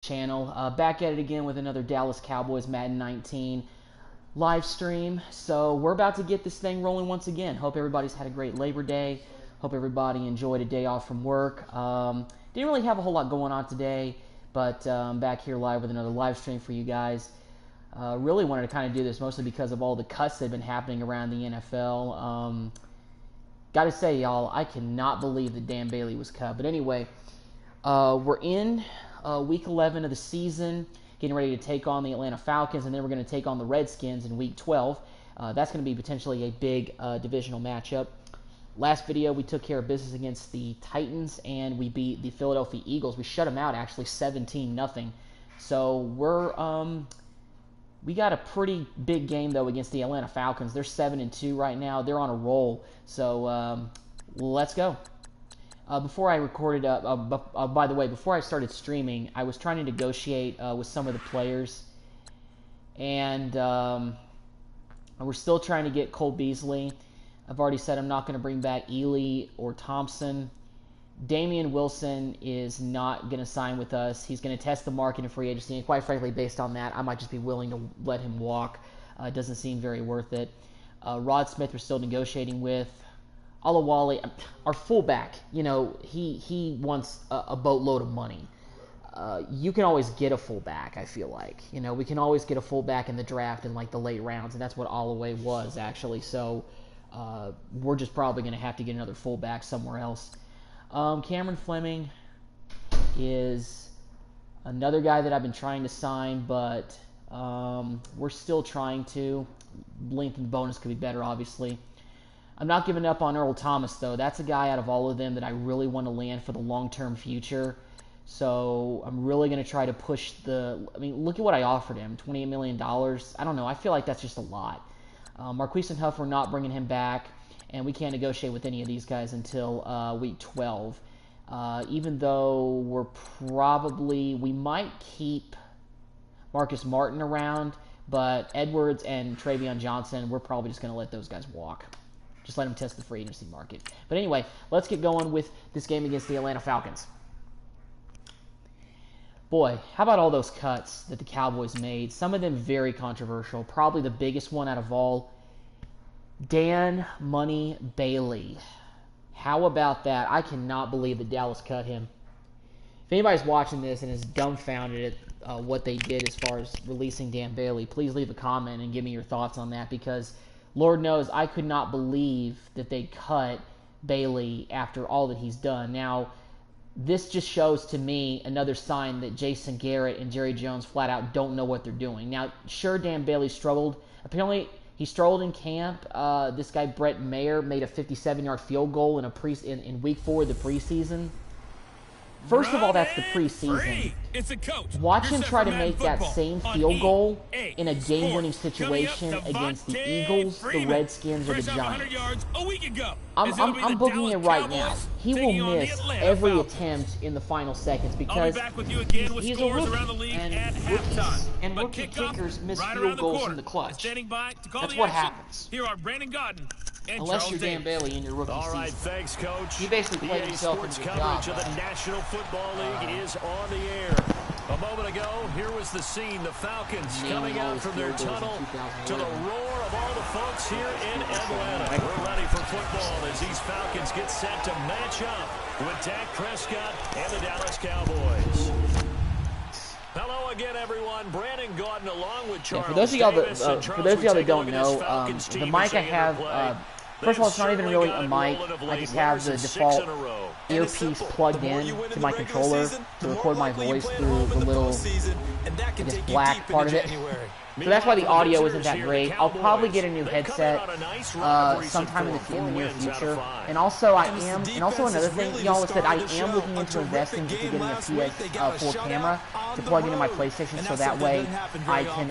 Channel. Back at it again with another Dallas Cowboys Madden 19 live stream. So we're about to get this thing rolling once again. Hope everybody's had a great Labor Day. Hope everybody enjoyed a day off from work. Didn't really have a whole lot going on today, but back here live with another live stream for you guys. Really wanted to kind of do this mostly because of all the cuts that have been happening around the NFL. Got to say, y'all, I cannot believe that Dan Bailey was cut. But anyway, we're in Week 11 of the season, getting ready to take on the Atlanta Falcons, and then we're going to take on the Redskins in Week 12. That's going to be potentially a big divisional matchup. Last video, we took care of business against the Titans, and we beat the Philadelphia Eagles. We shut them out, actually, 17-0. So we got a pretty big game, though, against the Atlanta Falcons. They're 7-2 right now. They're on a roll. So let's go. Before I recorded, by the way, before I started streaming, I was trying to negotiate with some of the players. And we're still trying to get Cole Beasley. I've already said I'm not going to bring back Ely or Thompson. Damian Wilson is not going to sign with us. He's going to test the market in free agency. And quite frankly, based on that, I might just be willing to let him walk. It doesn't seem very worth it. Rod Smith we're still negotiating with. Alawale, our fullback, you know, he wants a boatload of money. You can always get a fullback, I feel like. You know, we can always get a fullback in the draft in, like, the late rounds, and that's what Alawale was, actually. So we're just probably going to have to get another fullback somewhere else. Cameron Fleming is another guy that I've been trying to sign, but we're still trying to. Length and bonus could be better, obviously. I'm not giving up on Earl Thomas, though. That's a guy out of all of them that I really want to land for the long-term future. So I'm really going to try to push I mean, look at what I offered him, $28 million. I don't know. I feel like that's just a lot. Marquise and Huff, we're not bringing him back, and we can't negotiate with any of these guys until Week 12. Even though we might keep Marcus Martin around, but Edwards and Travion Johnson, we're probably just going to let those guys walk. Just let them test the free agency market. But anyway, let's get going with this game against the Atlanta Falcons. Boy, how about all those cuts that the Cowboys made? Some of them very controversial. Probably the biggest one out of all. Dan Money Bailey. How about that? I cannot believe that Dallas cut him. If anybody's watching this and is dumbfounded at what they did as far as releasing Dan Bailey, please leave a comment and give me your thoughts on that, because Lord knows I could not believe that they cut Bailey after all that he's done. Now, this just shows to me another sign that Jason Garrett and Jerry Jones flat out don't know what they're doing. Now, sure, Dan Bailey struggled. Apparently, he struggled in camp. This guy, Brett Mayer, made a 57-yard field goal in Week 4 of the preseason. First of all, that's the preseason. Watch him try to make that same field goal in a game-winning situation against the Eagles, the Redskins, or the Giants. I'm booking it right now. He will miss every attempt in the final seconds because he's a rookie, and rookie kickers miss field goals in the clutch. That's what happens. Unless you're Dan Bailey in your rookie season. All right, thanks, Coach. He basically played himself into the job. Coverage of the National Football League is on the air. A moment ago, here was the scene. The Falcons coming out from their tunnel to the roar of all the folks here in Atlanta. We're ready for football as these Falcons get set to match up with Dak Prescott and the Dallas Cowboys. Hello again, everyone. Brandon Gaudin along with Charles. For those of y'all that don't know, the mic I have, first of all, it's not even really a mic. I just have the default earpiece plugged in to my controller to record my voice through the little, I guess, black part of it. So that's why the audio isn't that great. I'll probably get a new headset sometime in the near future. And also, another thing, y'all, is that I am looking into investing into getting a PS4 camera to plug into my PlayStation, so that way I can,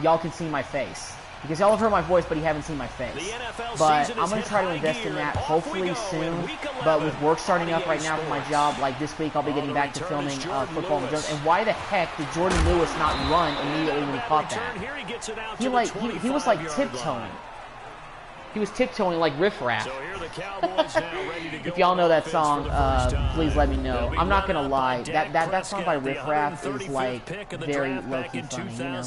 y'all can see my face. Because y'all have heard my voice, but you haven't seen my face. But I'm going to try to invest in that hopefully soon. But with work starting up right now for my job, like this week I'll be getting back to filming football in the Jones. And why the heck did Jordan Lewis not run immediately when he caught that? He was like tiptoeing. He was tiptoeing like riffraff. the Cowboys now ready to go. If y'all know that song, please let me know. I'm not gonna lie, that song by Riff Raff is like very low-key funny, you know.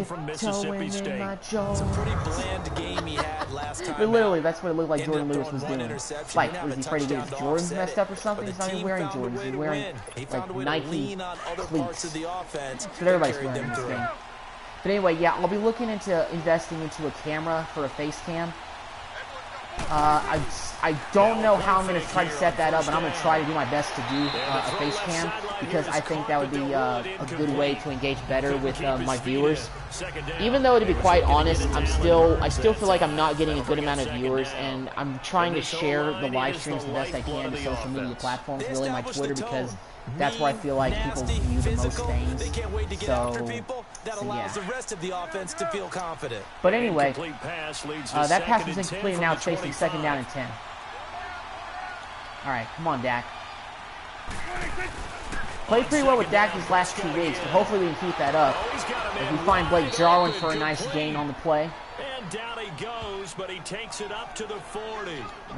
From Mississippi State. It's a pretty bland game he had last time. But literally, that's what it looked like Jordan Lewis was doing. Like, was he afraid to get his Jordans messed up or something? He's not even wearing Jordans. He's wearing like Nike cleats. That's what everybody's wearing in this game. But anyway, yeah, I'll be looking into investing into a camera for a face cam. I don't know how I'm going to try to set that up, but I'm going to try to do my best to do a face cam because I think that would be a good way to engage better with my viewers. Even though, to be quite honest, I still feel like I'm not getting a good amount of viewers, and I'm trying to share the live streams the best I can to social media platforms, really my Twitter, because that's where I feel like people view the most things. So yeah. The rest of the offense to feel confident. But anyway, that pass was incomplete, and now it's facing 2nd down and 10. All right, come on, Dak. Played pretty well with Dak these last 2 weeks, but hopefully we can keep that up. If we find Blake Jarwin for a nice gain on the play. And down he goes, but he takes it up to the 40.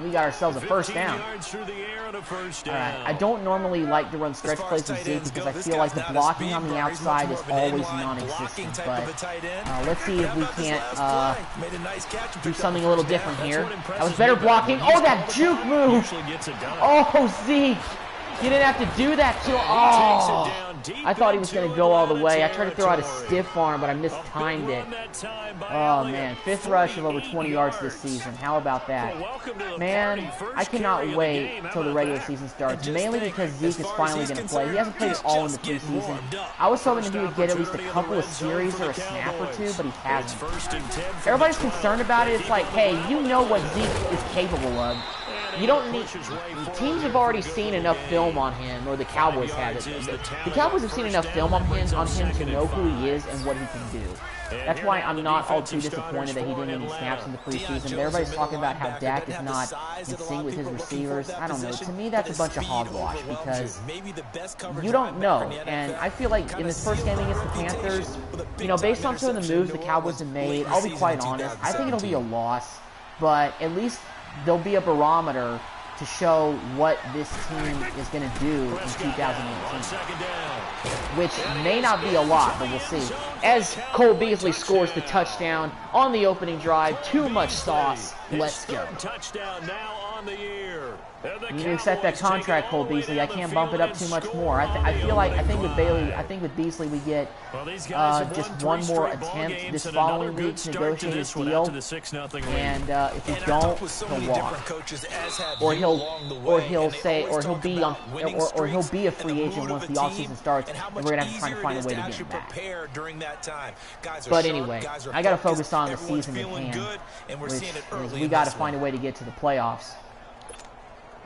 We got ourselves a 1st down. Alright, I don't normally like to run stretch plays with Zeke because I feel like the blocking on the outside is always non-existent. But let's see if we can't do something a little different here. That was better blocking. Oh, that juke move! Oh, Zeke! You didn't have to do that to him. Oh! I thought he was going to go all the way. I tried to throw out a stiff arm, but I mistimed it. Oh, man. 5th rush of over 20 yards this season. How about that? Man, I cannot wait until the regular season starts, mainly because Zeke is finally going to play. He hasn't played at all in the preseason. I was hoping that he would get at least a couple of series or a snap or two, but he hasn't. Everybody's concerned about it. It's like, hey, you know what Zeke is capable of. You don't need... Teams have already seen enough film on him, or the Cowboys have it. The Cowboys have seen enough film on him to know who he is and what he can do. That's why I'm not all too disappointed that he didn't get any snaps in the preseason. But everybody's talking about how Dak is not in sync with his receivers. I don't know. To me, that's a bunch of hogwash because you don't know. And I feel like in this first game against the Panthers, you know, based on some of the moves the Cowboys have made, I'll be quite honest, I think it'll be a loss. But at least there'll be a barometer to show what this team is going to do in 2018, which may not be a lot, but we'll see. As Cole Beasley scores the touchdown on the opening drive, too much sauce. Let's go. Touchdown now on the year. You need to accept that contract, Cole Beasley. I can't bump it up too much more. I think with Beasley we get just one more attempt this following week to negotiate his deal, and if we don't, he'll walk, or he'll be a free agent once the offseason starts, and we're gonna have to try to find a way to get him back. But anyway, I gotta focus on the season at hand, which is we gotta find a way to get to the playoffs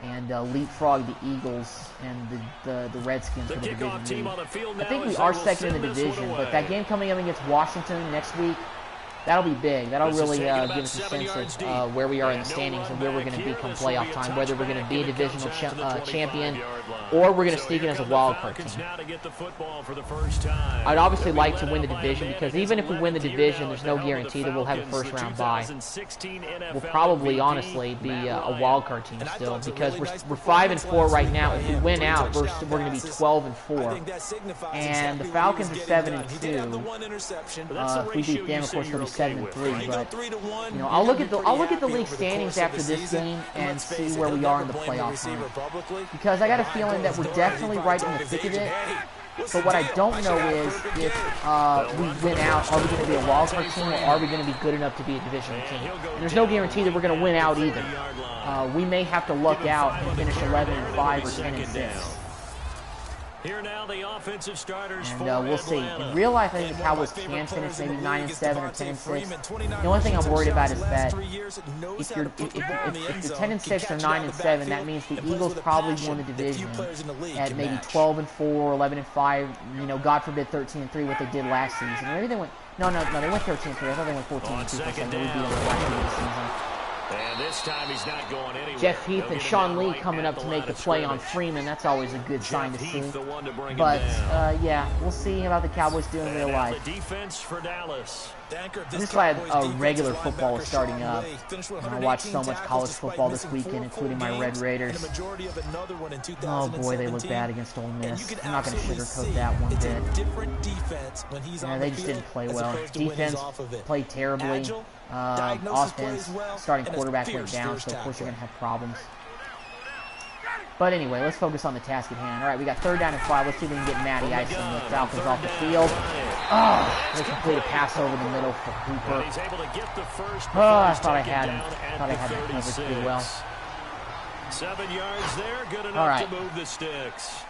and leapfrog the Eagles and the Redskins for the division lead. I think we are second in the division, but that game coming up against Washington next week, that'll be big. That'll really give us a sense of where we are in the standings and where we're going to be come playoff time, whether we're going to be a divisional champion or we're going to sneak in as a wild card team. I'd obviously like to win the division because even if we win the division, there's no guarantee that we'll have a first round bye. We'll probably, honestly, be a wild card team still because we're 5-4 right now. If we win out, we're going to be 12-4, and the Falcons are 7-2. If we beat them, of course, we'll be 7-3. But you know, I'll look at the league standings after this game and see where we are in the playoff time, because I got a feeling that we're definitely right in the thick of it. But what I don't know is if we win out, are we going to be a wild card team or are we going to be good enough to be a divisional team? And there's no guarantee that we're going to win out either. We may have to luck out and finish 11-5 or 10-6. Here now, the offensive starters, and we'll see. In real life, I think the Cowboys can finish maybe 9-7 or 10-6. The only thing I'm worried about is that if you're 10-6 or 9-7, that means the Eagles probably won the division at maybe 12-4, 11-5. You know, God forbid 13-3, what they did last season. Or maybe they went they went 13-3. I thought they went 14-2 because they beat them last season. And this time he's not going anywhere. Jeff Heath and Sean Lee coming up to make the play on Freeman. That's always a good sign to see. But, yeah, we'll see about the Cowboys doing in real life. The defense for Dallas. I'm just glad regular football is starting up. I watched so much college football this weekend, including my Red Raiders. Oh boy, they look bad against Ole Miss. I'm not going to sugarcoat that one bit. Yeah, they just didn't play well. Defense played terribly. Offense, starting quarterback went down, so of course you're going to have problems. But anyway, let's focus on the task at hand. All right, we got 3rd down and 5. Let's see if we can get Matty Ice and the Falcons off the field. Oh, they complete a pass over the middle for Hooper. Oh, I thought I had him. I thought I had him covered pretty well. 7 yards there, good enough to move the sticks.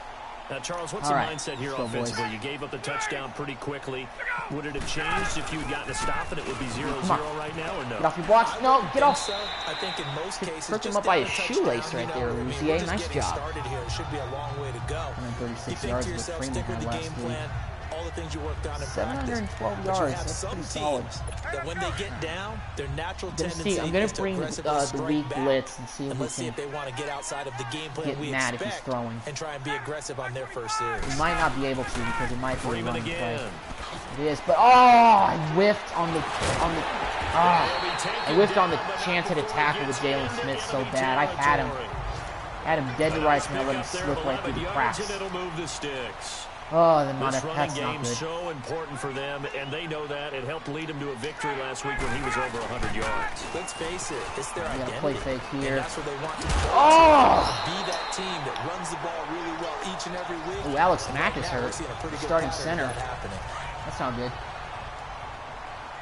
Now, Charles, what's the mindset here offensively? You gave up the touchdown pretty quickly. Would it have changed if you had gotten a stop and it would be 0-0 right now, or no? Get off your blocks. No, get off. I think in most cases, Tripped him up by his shoelace right there, Lucier. Nice job. It should be a long way to go. 136 yards with Freeman had last week. All the things you worked on in 712 yards. That's pretty solid. That when they get down, their natural tendency I'm going to bring the weak blitz and see if we can if they want to get outside of the game plan get mad if he's throwing. And try and be aggressive on their first series. We might not be able to because it might be a running play. It is, but I whiffed on the chance at a tackle with Jalen Smith so bad. I had him dead to rights and I let him slip right through the cracks. Oh, that's not good. So important for them, and they know that. It helped lead him to a victory last week when he was over 100 yards. Let's face it, it's their identity. Got a play fake here. That's what they want to be that team that runs the ball really well each and every week. Ooh, Alex Mack is hurt. Starting center. That's not good.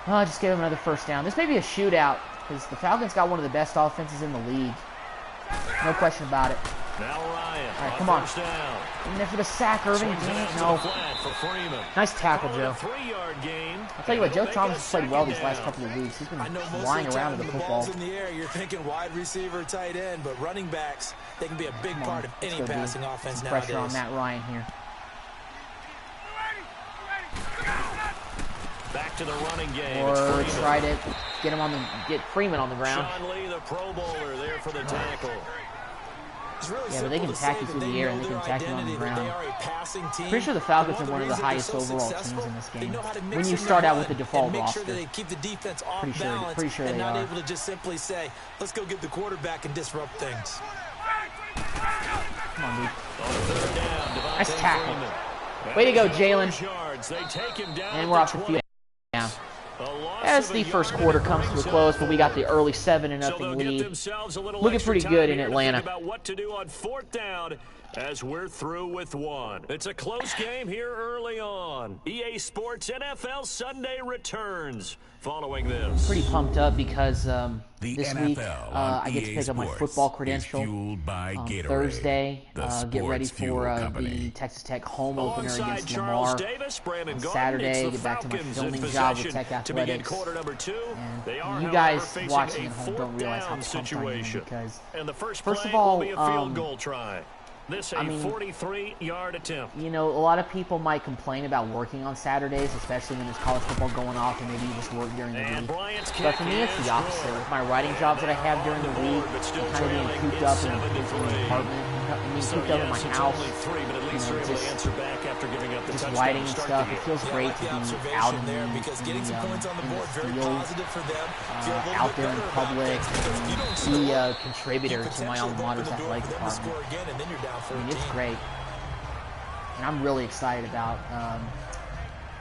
Oh, just gave him another 1st down. This may be a shootout because the Falcons got one of the best offenses in the league. No question about it. Now Ryan. All right, come on. In there for the sack, Irving. No. Nice tackle, Joe. I'll tell you what, Joe Thomas has played well these last couple of weeks. He's been flying around with the football. In the air, you're thinking wide receiver, tight end, but running backs, they can be a big part of any passing offense nowadays. Pressure on Matt Ryan here. Back to the running game. Or try to get Freeman on the ground. Sean Lee, the Pro Bowler, there for the tackle. Yeah, but they can attack you through the air and they can attack you on the ground. Pretty sure the Falcons are one of the highest overall teams in this game. When you start out with the default roster. Pretty sure they are. Able to just simply say, let's go get the quarterback and disrupt things. Come on, dude. Nice tackle. Way to go, Jalen. And we're off the field now. As the first quarter comes to a close, but we got the early 7-0 lead. Looking pretty good in Atlanta. About what to do on 4th down as we're through with one. It's a close game here early on. EA Sports NFL Sunday returns following this. Pretty pumped up because this week I get to pick up my football credential on Thursday. Get ready for the Texas Tech home opener against Lamar. On Saturday, get back to my filming job with Tech Athletics. And you guys watching at home don't realize how pumped I am because, first of all, This a 43-yard attempt. You know, a lot of people might complain about working on Saturdays, especially when there's college football going off and maybe you just work during the week. But for me, it's the opposite. With my writing jobs that I have during the week, and kind of being cooped up in the apartment, being cooped up in my house, just writing and stuff, it feels great to be out in the field, out there in the public, and be a contributor to my alma mater's athletic department. I mean, it's great. And I'm really excited about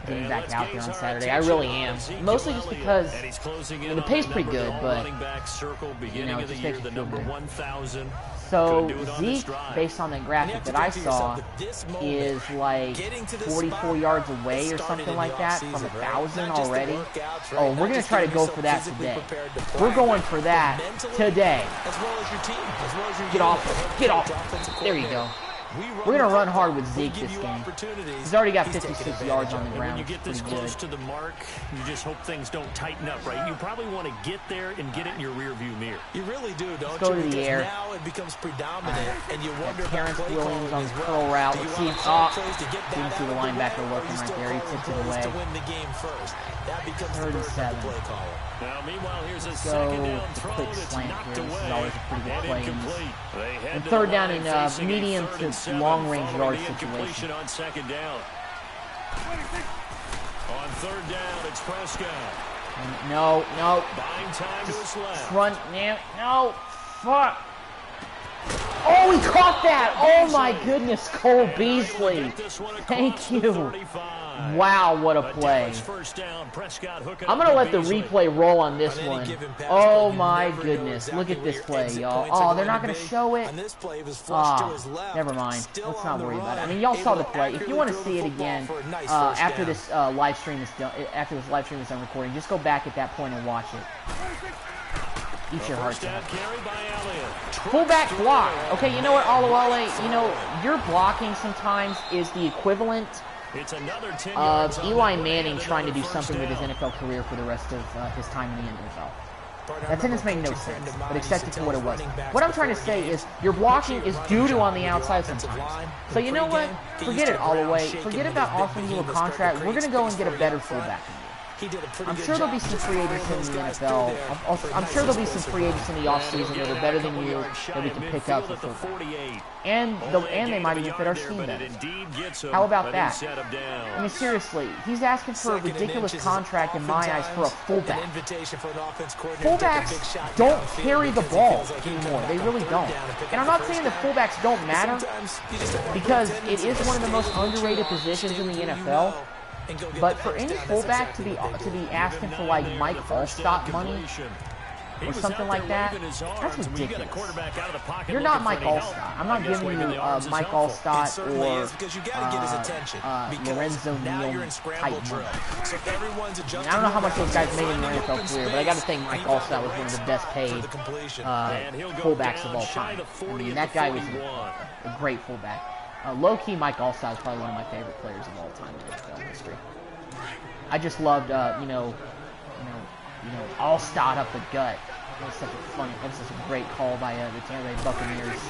getting back out there on Saturday. I really am. Mostly just because the pay's pretty good, but you know, it just makes me feel good. So Zeke, based on that graphic that I saw, is like 44 yards away or something like that from 1,000 already. Oh, we're going to try to go for that today. We're going for that today. Get off. Get off. There you go. We're going to run hard with Zeke this game. He's already got 56 yards on the ground. When you get this close to the mark, you just hope things don't tighten up, right? You probably want to get there and get it in your rearview mirror. You really do, don't you? Go to the air. Now it becomes predominant, and you wonder Terrence Williams on the curl route. Let's see. Didn't see the linebacker looking right there. He tipped it away. 3rd and 7. Now, meanwhile, here's a Go quick slant here. This is always a pretty good play. And 3rd down in medium to long-range yard situation. On 2nd down. On 3rd down, it's Prescott. No. Buying time to his left. Run. No. Fuck. Oh, he caught that! Oh my goodness, Cole Beasley. Thank you. Wow, what a play. I'm going to let the replay roll on this one. Oh my goodness. Look at this play, y'all. Oh, they're not going to show it? Never mind. Let's not worry about it. I mean, y'all saw the play. If you want to see it again after this live stream is done, recording, just go back at that point and watch it. Eat your heart out. Fullback block. Okay, you know what, Olawale? You know, your blocking sometimes is the equivalent of Eli Manning trying to do something with his NFL career for the rest of his time in the NFL. That sentence made no sense, but accept it for what it was. What I'm trying to say is your blocking is doo-doo on the outside sometimes. So you know what? Forget it, Olawale. Forget about offering you a contract. We're going to go and get a better fullback than you. I'm sure there'll be some free agents in the NFL. I'm sure there'll be some free agents in the offseason that are better than you that we can pick up for fullback. And they might even fit our scheme better. How about that? I mean, seriously, he's asking for a ridiculous contract in my eyes for a fullback. Fullbacks don't carry the ball anymore. They really don't. And I'm not saying that fullbacks don't matter, because it is one of the most underrated positions in the NFL. But for any fullback to be asking for like Mike Allstott money or something like that, that's ridiculous. You're not Mike Allstott. I'm not giving you Mike Allstott or Lorenzo Neal type money. I don't know how much those guys made in their NFL career, but I got to think Mike Allstott was one of the best paid fullbacks of all time. I mean, that guy was a great fullback. Low-key, Mike Allstott is probably one of my favorite players of all time in NFL history. I just loved, Allstott up the gut. That was such a great call by the Tampa Bay Buccaneers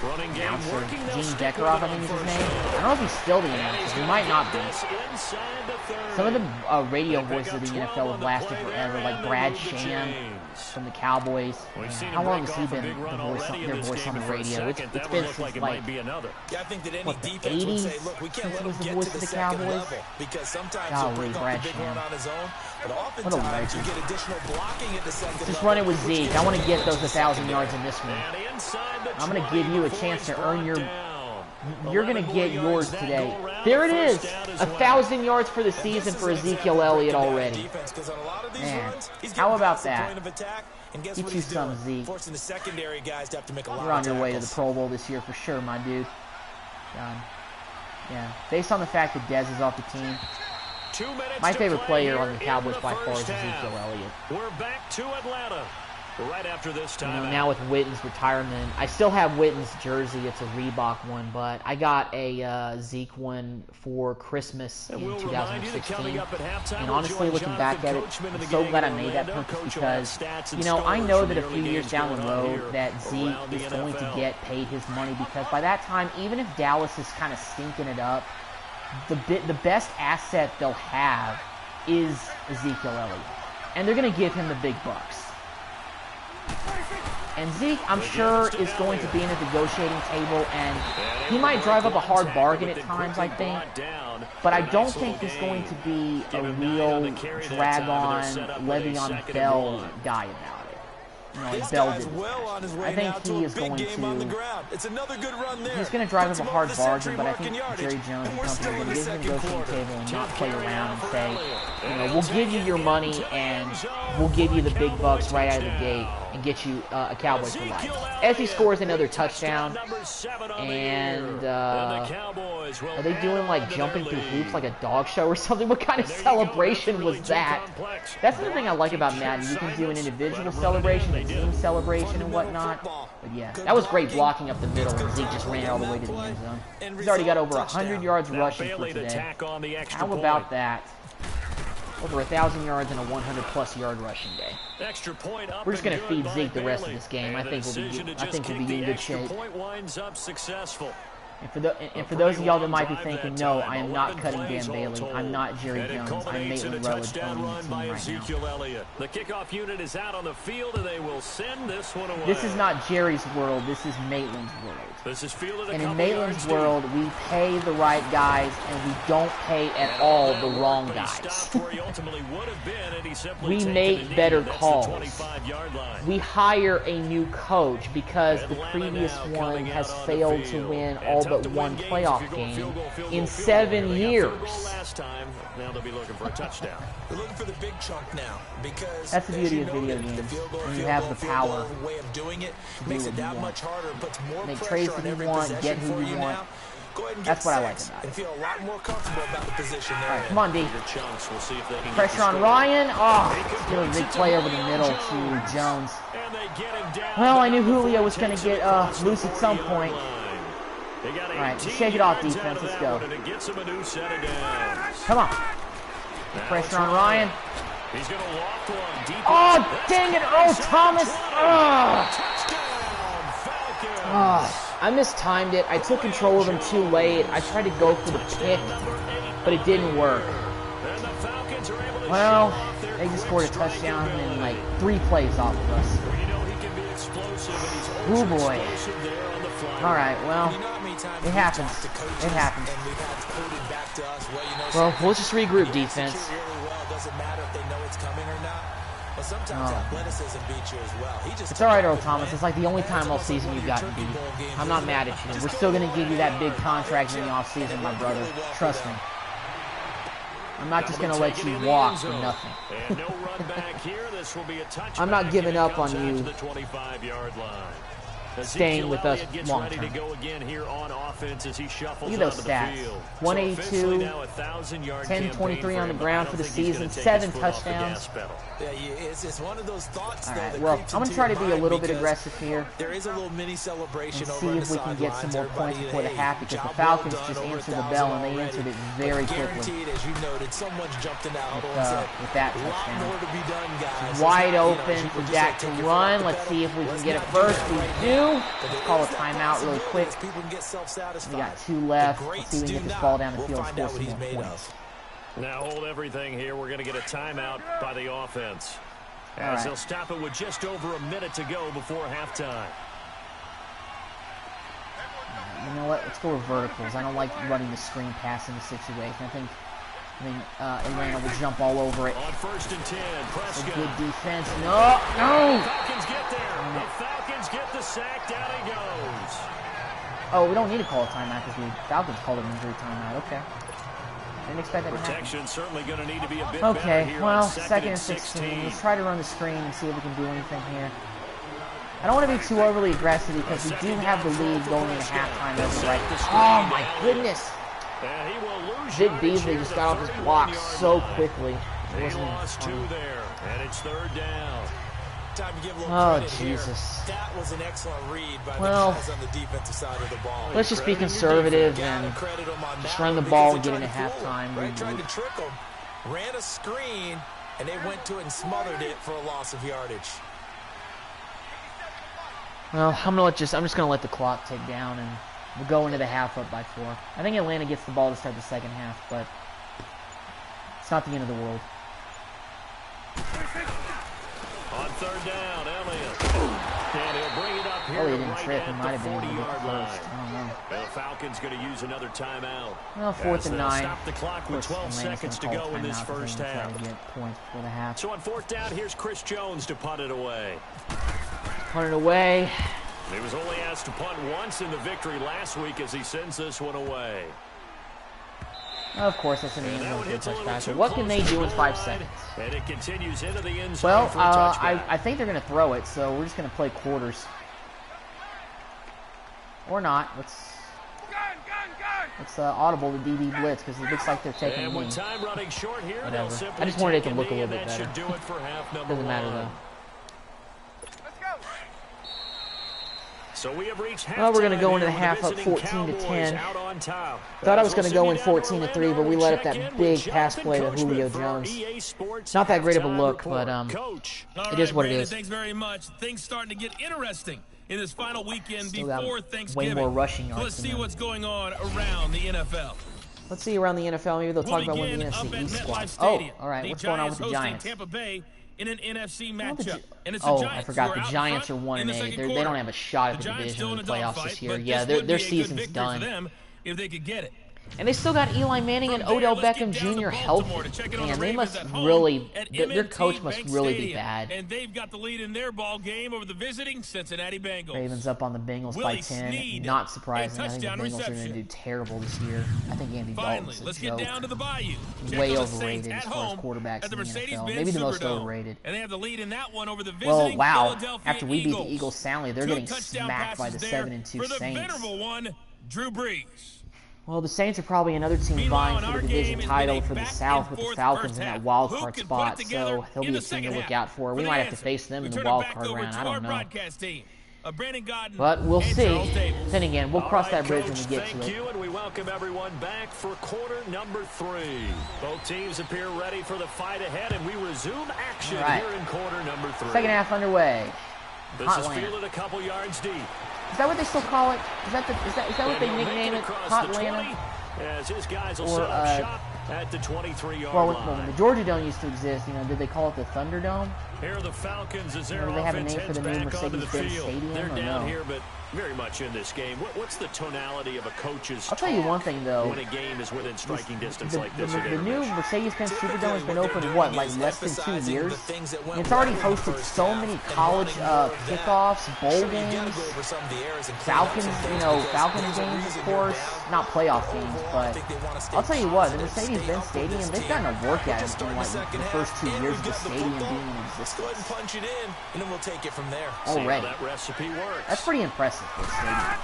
announcer, Gene Deckeroff, I think is his name. I don't know if he's still the announcer. He might not be. Some of the radio voices of the NFL have lasted forever, like Brad Sham from the Cowboys. How long has he been their voice on the radio? It's been since like what, the 80s since he was the voice of the Cowboys. Golly, Brad Sham. What a legend. Just run it with Zeke. I want to get those 1,000 yards in this one. I'm going to give you a chance to earn your... You're going to get yours today. There it is. 1,000 yards for the season for Ezekiel Elliott already. Man, how about that? Get you some, Zeke. You're on your way to the Pro Bowl this year for sure, my dude. Yeah. Based on the fact that Dez is off the team, my favorite player on the Cowboys by far is Ezekiel Elliott. We're back to Atlanta. Right after this time. Now with Witten's retirement, I still have Witten's jersey. It's a Reebok one, but I got a Zeke one for Christmas in 2016. And honestly, looking back at it, I'm so glad I made that purchase because, I know that a few years down the road that Zeke is going to get paid his money because by that time, even if Dallas is kind of stinking it up, the best asset they'll have is Ezekiel Elliott. And they're going to give him the big bucks. And Zeke, I'm sure, is going to be in a negotiating table, and he might drive up a hard bargain at times, I think. But I don't think he's going to be a real drag-on Le'Veon Bell guy about it. Like Bell did. I think he is going to... He's going to drive up a hard bargain, but I think Jerry Jones and company are going to get him a negotiating table and not play around and say, we'll give you your money and we'll give you the big bucks right out of the gate and get you a Cowboy for life. As he scores another touchdown, and are they doing like jumping through hoops like a dog show or something? What kind of celebration was that? That's the thing I like about Madden. You can do an individual celebration, a team celebration, and whatnot. But yeah, that was great blocking up the middle, and Zeke just ran all the way to the end zone. He's already got over 100 yards rushing for today. How about that? Over 1,000 yards and a 100-plus yard rushing day. We're just going to feed Zeke the rest of this game. I think we'll be in good shape. And for those of y'all that might be thinking, no, I am not cutting Dan Bailey. I'm not Jerry Jones. I'm Maitland Rowage owning the team right now. The kickoff unit is out on the field, and they will send this one away. This is not Jerry's world. This is Maitland's world. This is fielded and in Maitland's world, we pay the right guys, and we don't pay at all the wrong guys. We make better calls. We hire a new coach because the previous one has failed to win all but one playoff game in 7 years. Now they'll be looking for a touchdown. They're looking for the big chunk now because that's the beauty of video games. When you have the power way of doing it, makes it that much harder, puts more make pressure trades on that every you want, possession get who for you want. Now. Go ahead and that's what I like about it. And feel a lot more comfortable about the position they're right, in. come on, D. We'll see if they can pressure on Ryan. Oh, still a big play over the middle to Jones. Well, I knew Julio was going to get loose at some point. All right, shake it off, defense. Let's go. Come on. Pressure on Ryan. Oh, dang it, Earl Thomas. I mistimed it. I took control of him too late. I tried to go for the pick, but it didn't work. Well, they just scored a touchdown in like 3 plays off of us. Oh boy. Alright, well, it happens. It happens. Well, we'll just regroup, defense. It's alright, Earl Thomas. It's like the only time all season you've gotten beat. I'm not mad at you. We're still going to give you that big contract in the offseason, my brother. Trust me. I'm not just going to let you walk for nothing. I'm not giving up on you staying with us long term. Look at those stats. 182, 10-23 on the ground for the season, 7 touchdowns. Alright, well, I'm going to try to be a little bit aggressive here and see if we can get some more points before the half, because the Falcons just answered the bell, and they answered it very quickly with that touchdown. It's wide open for Dak to run. Let's see if we can get it first. We do. Let's call a timeout really quick. We got 2 left. Let's see if we can get this ball down the field and score some more points. Now hold everything here. We're going to get a timeout by the offense. As they'll stop it with just over a minute to go before halftime. You know what? Let's go with verticals. I don't like running the screen pass in the situation. I think Atlanta will jump all over it. On 1st and 10, Prescott. Good defense. No! The Falcons get there. The Falcons get the sack. Down he goes. Oh, we don't need to call a timeout because the Falcons called an injury timeout. Okay. Didn't expect that to happen. Protection's certainly going to need to be a bit okay, better here well, on 2nd and 16. Let's try to run the screen and see if we can do anything here. I don't want to be too overly aggressive because we do have the lead going into halftime. Oh my goodness! Vic Beasley just got off his block so quickly. It wasn't lost 2 there, and it's 3rd down. Time to give a little credit Jesus. Here. That was an excellent read by the guys on the defensive side of the ball. Let's just be conservative and just run the ball and get into halftime. Right, tried to trick them, ran a screen, and they went to it and smothered it for a loss of yardage. Well, I'm just gonna let the clock tick down, and we'll go into the half up by 4. I think Atlanta gets the ball to start the second half, but it's not the end of the world. On 3rd down, Elliott. And he'll bring it up here. Elliott didn't trip. He might have been able to get first. I don't know. The Falcons going to use another timeout. Well, 4th and 9. Stop the clock with 12 seconds to go in this first half. To get points for the half. So on 4th down, here's Chris Jones to punt it away. Punt it away. He was only asked to punt once in the victory last week as he sends this one away. Of course, that's an end zone touchback. So what can they do in 5 seconds? And it continues into the end zone Well, for a touchback. I think they're going to throw it, so we're just going to play quarters. Or not. Let's audible the DB blitz because it looks like they're taking and me. with time running short here, Whatever. they'll I just wanted it to look a little that bit better. should do it for half number Doesn't matter one. though. So we have reached Well, we're going to go into the here half with up the visiting 14 to Cowboys 10. out on top. Thought I was As going to we'll go in see you down 14 to in 3, but we Orlando, let up check that in big with pass Jonathan play to Coachman Julio for Jones. EA Sports Not that great of a halftime look, report. but Coach. it is what it Brandon, is. Thanks very much. Things starting to get interesting in this final weekend Still got before way Thanksgiving. more rushing So yards let's than see them. what's going on around the NFL. Let's see around the NFL. Maybe they'll talk about one of the Begin up NFC at East MetLife squads. Oh, Stadium. all right. The What's going on with the hosting Giants? Tampa Bay in an NFC Well, the matchup. Gi- And it's the oh, Giants I forgot. who The out Giants are front 1 in and the 8. second They quarter. don't have a shot at the Giants division still in in the a playoffs dogfight, this year. but Yeah, this would be their a good season's victory done. for them if they could get it. And they still got Eli Manning and From there, Odell let's Beckham get down to Jr. Baltimore healthy. to check in on Man, the they Ravens must at home really, at their M&T coach must Bank really be Stadium. bad. And they've got the lead in their ball game over the visiting Cincinnati Bengals. Ravens up on the Bengals by Willie 10. Snead, Not surprising. a I think the touchdown Bengals are going to reception. do terrible this year. I think Andy Finally, Dalton's a let's joke. get down to the Bayou. Check Way on the overrated Saints as at far as home quarterbacks at the in the NFL. Mercedes-Benz Maybe the most Superdome. overrated. And they have the lead in that one over the Well, visiting wow. Philadelphia After we beat the Eagles. Eagles soundly, they're Two getting touchdown smacked by the passes there 7-2 for the Saints. venerable one, Drew Brees. Well, the Saints are probably another team Meanwhile, vying in for our the division game, it's title been a for the back South and with the forth Falcons first in that half. wild Who card can put spot. it together So he'll in be the a team to second look half? out for. We the might have to answer, face them we in the turn it wild back card over round. to I our don't know. broadcast team. Brandon Godden But we'll and see. Charles Davis. Then again, we'll All cross right, that bridge when Coach, we get to thank it. you, and we welcome everyone back for quarter number 3. Both teams appear ready for the fight ahead, and we resume action All right. here in quarter number 3. Second half underway. This Hot is Land. fielded a couple yards deep. Is that what they still call it? Is that what they And he'll nickname make it? across Hot the 20, Atlanta? as his guys will Or, set up shop at the 23-yard Well, line. when the Georgia Dome used to exist, did they call it the Thunderdome? Here are the Falcons as their Do they have a offense name for heads the new back onto the Mercedes-Benz field. Stadium, They're or down no? here, but very much in this game. What's the tonality of a coach's I'll tell you one thing, though. when a game is within striking distance The, like the, this? the, at the new intermission? Mercedes-Benz Superdome has been Typically, open, they're what, doing like is less than 2 emphasizing years? the things that went And it's already well in the hosted first so half many and college running more of that. kickoffs, bowl Sure, you gotta games, go over some of the errors and clean up Falcons, some things because Falcon there's a games, of reason course. you're down. Not playoff But games, overall, I but think they wanna stay I'll tell you what, the positive, stay Mercedes-Benz up for Stadium, this they've game. gotten to work We're at just it in starting like the second the half, first 2 and years we've of the got the stadium football. being in Let's go ahead and existence. punch it in, and then we'll take it from there. See how Already. that recipe works. That's pretty impressive for a stadium.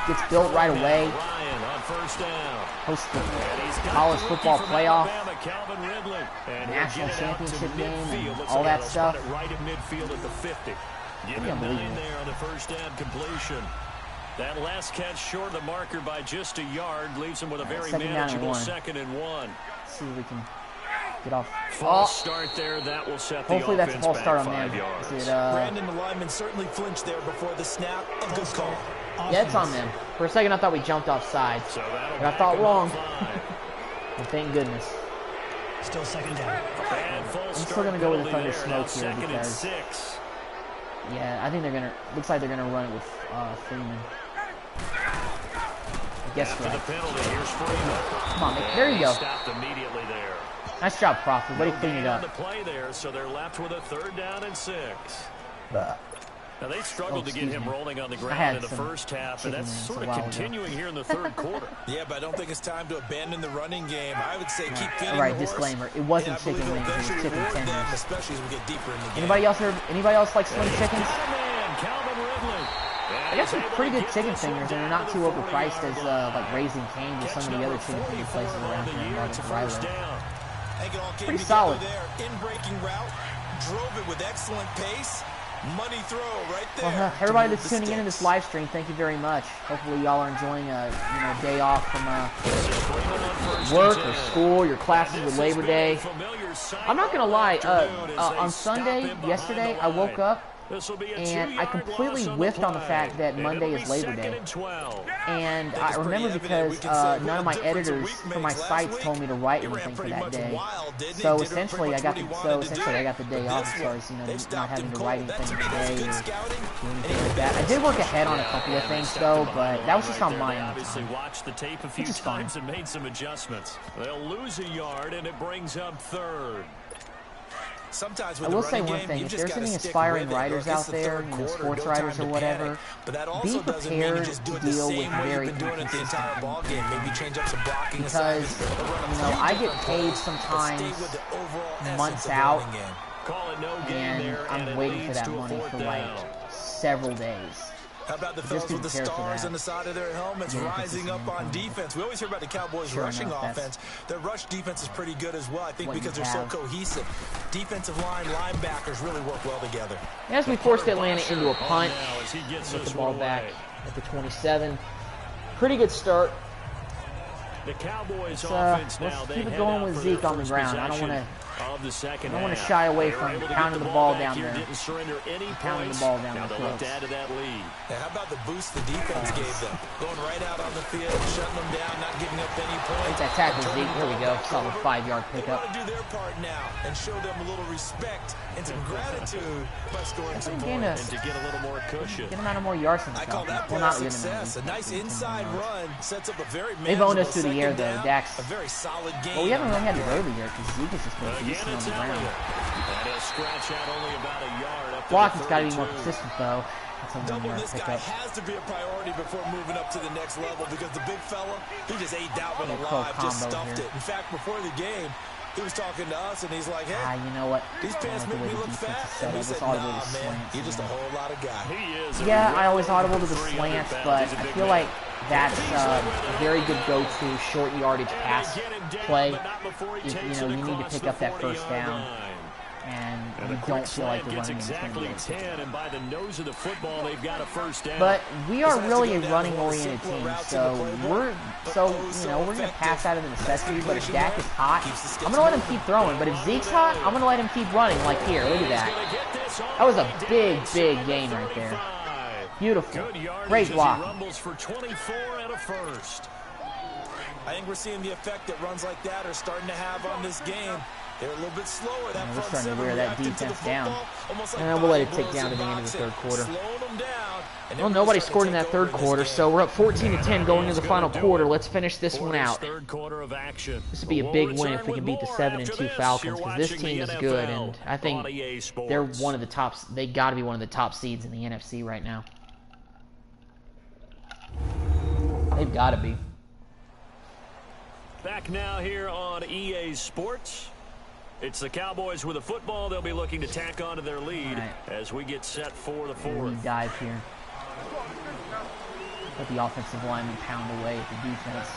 Gets built right away, Ryan on first down. hosts the And he's got college the rookie football from playoff, Alabama, Calvin Ridley. And he'll national get it out to championship game, midfield. and Looks all like that they'll stuff. spot it right at midfield at the 50. Give Pretty him 9 unbelievable. there on the first down completion. That last catch short of the marker by just a yard leaves him with a very second down and manageable 1. 2nd and 1. See if we can get off. False start there. That will set the Hopefully that's a offense false back start on 5 them. yards. Is it, Brandon, the lineman certainly flinched there before the snap. A good call. yeah, it's on them. For a second, I thought we jumped offside, So that'll but I back thought him up wrong. 5. And thank goodness. Still second down. And full I'm still start gonna go with the penalty Thunder there. Now Smoke here 2nd and because 6. yeah, I think they're gonna. Looks like they're gonna run it with Freeman. I guess After right. the penalty, here's Freeman. Come on, Nick. There you go. Stopped immediately there. Nice job, Crawford. Way to clean it Gain on up. the play there, so they're left with a 3rd down and 6. Now they struggled to get excuse him me. rolling on the I ground had in the some first half, and chicken that's wings sort a of while ago. continuing here in the 3rd quarter. Yeah, but I don't think it's time to abandon the running game. I would say keep feeding All right, the horse. disclaimer. It wasn't And I believe chicken it'll wings. It was eventually chicken reward them, tenders. especially as we get deeper in the game. Anybody else like slim chickens? Got a man, Calvin Ridley. I got some pretty good chicken fingers, and they're not too overpriced as like Raising Cane's or some of the other chicken finger places around here in Marvin Riley. I think it all came Pretty together solid. there. In-breaking route, drove it with excellent pace. Money throw right there. Well, to everybody move that's the tuning in to this sticks. live stream, thank you very much. Hopefully, y'all are enjoying a day off from work or school, your classes with Labor Day. I'm not gonna lie. On Sunday, yesterday, I woke up and I completely whiffed on the fact that Monday is Labor Day. And I remember because none of my editors for my sites told me to write anything for that day. So essentially, I got the day off as far as not having to write anything today or do anything like that. I did work ahead on a couple of things though, but that was just on my end. Obviously watched the tape a few Which is fine. times and made some adjustments. They'll lose a yard, and it brings up 3rd. Sometimes I with will the say running one game, thing: you've if just there's got to any stick aspiring with it. writers Look, out it's the there, third you know, quarter, sports no writers time or to whatever, panic. But that be also doesn't mean you prepared just do to it the deal with same way very you've been doing it the inconsistent entire ball game. Maybe change up some blocking because, assignments, or run a you know, few I get different paid plays, but sometimes stay with the overall essence months of the out, running game. Call it no gain and there, and I'm it waiting for leads that to a money fourth for down. like several days. How about the Just fellas be with the prepared for stars that. on the side of their helmets Yeah, rising up on defense? We always hear about the Cowboys' Sure rushing enough, that's offense. Their rush defense is pretty good as well, I think, what you because they're so have. cohesive. Defensive line, linebackers really work well together. As we forced Atlanta into a On punt, now as he gets get the this ball one back away. at the 27. Pretty good start. The Cowboys Let's offense now, keep they it head going out with for their Zeke on the first ground. I don't possession want of the second I don't want to half. shy away They were from able to pounding get the ball back down here, there. didn't surrender any Pounding the points. ball down Now their they'll look to throats. add to that lead. And how about the boost the defense gave them? Going right out on the field, shutting them down, not giving up any points. Take that tackle, Zeke. There we go. Solid 5-yard They pickup. want to do their part now and show them a little respect and some gratitude by scoring some Gain points. And to get a little more cushion. Get him out of more yards than the I call that Falcons. play Well, a not getting him out success. of A nice inside run sets up a very They've owned us manageable through the air, second though. down. Dax. A very solid game. Well, we haven't on really had that it play. earlier because Zeke has just been Again, decent on it's the ground. Elliott. And he'll scratch out only about a yard up to Blocking's the got to be 32. more consistent, though. That's a Doubling 1-yard this guy pickup. has to be a priority before moving up to the next level because the big fella, he just ate Dalvin Little alive, just combo stuffed here. it. In fact, before the game, he was talking to us, and he's like, hey, You know what? these pants I like make the way me the look defense fat. is set And we up. said, It's audible nah, to man, slants, you're just a you know. whole lot of guy. He is a Yeah, I always well audible to the over 300 slants, pounds. but He's a I big feel man. like that's a very good go-to short yardage pass play. If, you know, you need to pick up that first down, and you don't feel like the gets running game's going to exactly be able to. 10, and by the nose of the football, they've got a first down. But we are This has to really go a down running-oriented one of the team, simpler so routes in the playbook, we're going to pass out of the necessity. But if Dak is hot, I'm going to let him keep throwing. But if Zeke's hot, I'm going to let him keep running. Like here, look at that. That was a big, big gain right there. Beautiful, Good yardage great as he block. rumbles for 24 and a first. I think we're seeing the effect that runs like that are starting to have on this game. They're a little bit slower. That We're front starting to seven wear that reacting to the defense down. football, almost like And we'll let it Bobby tick down to the end of the third Wilson quarter. slowing them down, and Well, then nobody really scored in starting that to take third over quarter, this so game. we're up 14-10 going into the final quarter. Let's finish this one out. Third quarter of action. This would be a big win if we can beat the 7-2 Falcons, because this team is good, and I think they're one of the tops. They got to be one of the top seeds in the NFC right now. They've got to be. Back now here on EA Sports. It's the Cowboys with a football. They'll be looking to tack onto their lead as we get set for the fourth. We dive here. Let the offensive lineman pound away at the defense.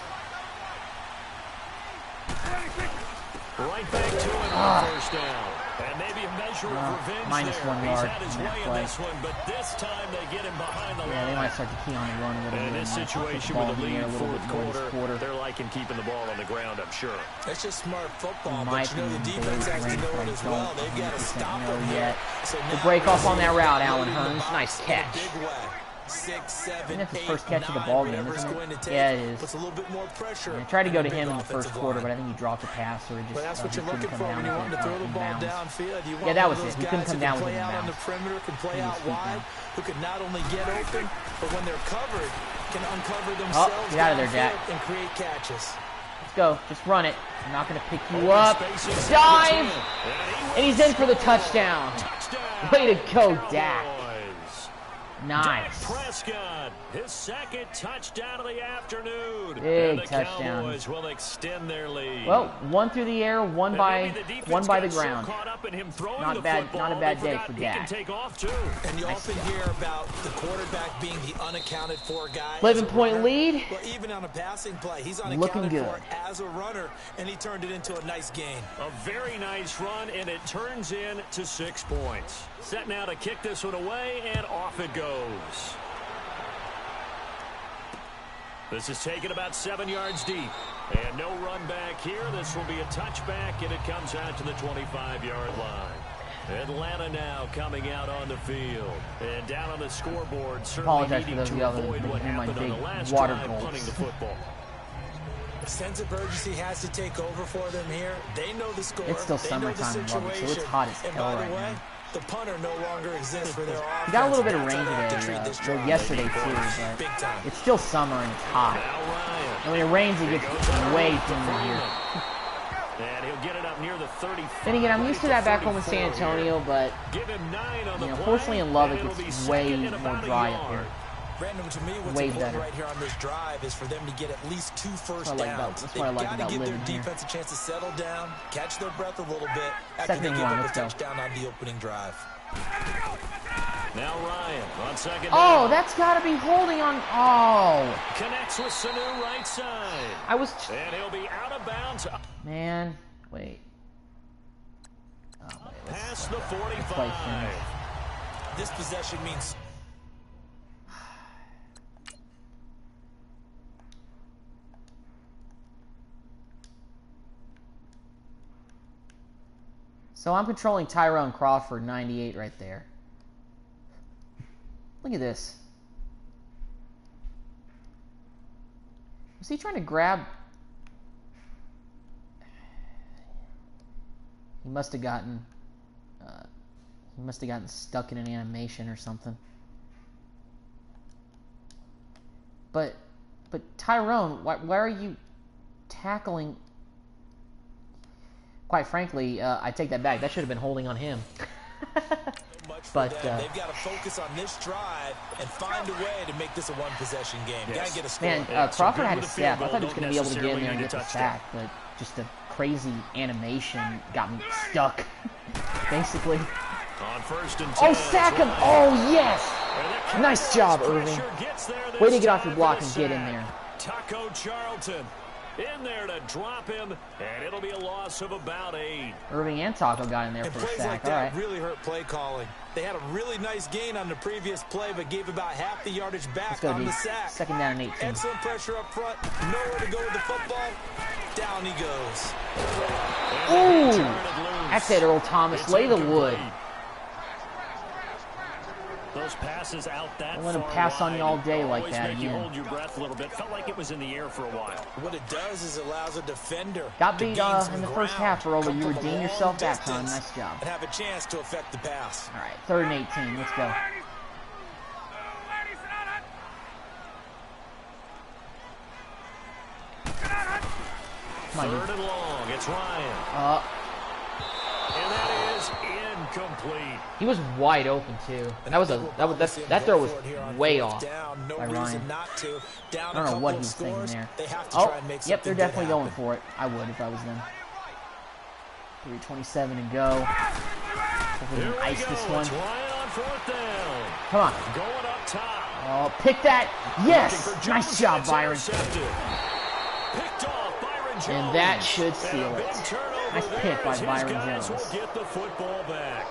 Right back to him on first down. And maybe a measure of revenge minus there. 1 He's yard had his in that way in play. this one, but this time they get him behind the Yeah, they line. might start to key on the run a little And bit. this and might put situation the ball with a in the air lead a little fourth bit more this quarter, they're liking keeping the ball on the ground, I'm sure. That's just smart football, Might but you know the be defense very has to ranked, know but it as I well. don't They've got to 100% stop know him yet. So The now break off on they're that route, really Allen in the Hurns. box Nice in a catch. big way. 6, 7, That's his 8, first catch of the 9, ball game, whatever it's isn't it? going to take. Yeah, it is. Puts a little bit more pressure. I tried to go on to the him big in the first offensive quarter, line. but I think he dropped a pass or just But that's what he you're couldn't looking come for down when you're with wanting to throw the ball inbounds. downfield. You want Yeah, that one was of those it. He couldn't guys come who down can with play out on inbounds. the perimeter, can play He was out feet wide, down. who can not only get open, but when they're covered, can uncover themselves get out of there, Jack. downfield and create catches. Let's go. Just run it. I'm not going to pick you up. Dive! And he's in for the touchdown. Way to go, Dak. Nice. Prescott, his second touchdown of the afternoon. Big and the touchdown. Cowboys will extend their lead. Well, one through the air, one by the So ground. caught up in him throwing Not the bad- football, not a bad they day forgot for he Dak. can take off too. And you Nice often job. hear about the quarterback being the unaccounted for guy. 11-point as a runner. lead. Well, even on a passing play, he's Looking unaccounted good. for as a runner, and he turned it into a nice gain. A very nice run, and it turns in to 6 points. Set now to kick this one away, and off it goes. This is taken about 7 yards deep. And no run back here. This will be a touchback, and it comes out to the 25-yard line. Atlanta now coming out on the field. And down on the scoreboard, certainly Apologize for needing those of to y'all that avoid what hear my happened on big the last water drive, gulps. punting the football. The sense of urgency has to take over for them here. They know the score. It's still they know the summertime in Lubbock, so it's situation. hot as And hell by the right way, now. the punter no longer exists for their offense. We got a little bit of That's rain how they have to today, treat this well, drive. yesterday too, Big but time. it's still summer and it's hot. Now Ryan. And when it rains, it gets way humid here. And he'll get it up about near the 35. Then again, I'm used to that back home in San Antonio, but Give him 9 on the play, fortunately in Lubbock, and it'll be it's way second and more about a dry up yard. here. Brandon, to me, what's Way important better. right here on this drive is for them to get at least 2 first That's what I like about- downs. that's They've what I like got about to give their living here. defense a chance to settle down, catch their breath a little bit after Second they and give one, up a let's go. touchdown on the opening drive. Now Ryan on second Oh, down. that's got to be holding on. Oh, Connects with Sanu right side. I was. And he'll be out of bounds. Man, wait. Oh, wait. Past the Play 45. finish. This possession means So I'm controlling Tyrone Crawford, 98 right there. Look at this. Was he trying to grab? He must have gotten. He must have gotten stuck in an animation or something. But Tyrone, why are you tackling? Quite frankly, I take that back. That should have been holding on him. But they've got to focus on this drive and find a way to make this a one-possession game. Got to get a score. Man, Yeah, so Crawford good had with a a field step. I thought he was goal, going to be able to get in don't there and get the necessarily sack, but just a crazy animation got me stuck, basically. On first and 10. Oh, sack him! Oh, yes! And the Nice job, Irving. pressure gets there this Way to get off time your block for the and get in sack. there. Taco Charlton in there to drop him, and it'll be a loss of about 8. Irving and Taco got in there And for the plays sack. like All that right. really hurt play calling. They had a really nice gain on the previous play, but gave about half the yardage Let's back go, on D. the sack. Second down and 18. Excellent pressure up front. Nowhere to go with the football. Down he goes. Ooh! Turn it loose. That's it, Earl Thomas. It's Lay the wood. incomplete. Those passes out that Don't let him far pass on you wide all day like always that make you again. hold your breath a little bit. Felt like it was in the air for a while. What it does is allows a defender Got to beat gain some in the first ground, half, Earl, but come you from a redeemed long yourself that time. distance, Nice job. and have a chance to affect the pass. All right, third and 18. Let's go. Come on, Third you. and long. It's Ryan. And that is incomplete. He was wide open too. That throw was way off No by reason Ryan. not to. Down I a don't know couple what of he was thinking scores, there. They have to Oh, try and make yep, they're something good definitely going happen. for it. I would if I was them. 3:27 to go. Hopefully we Here can we ice go. this one. It's Ryan on fourth down. Come on. Going up top. Oh, pick that. Yes. Looking for Nice Jones, job, and it's Byron. intercepted. Picked off Byron Jones. And that should seal And a it. big turnover Nice there pick by as his Byron guys Jones. will get the football back.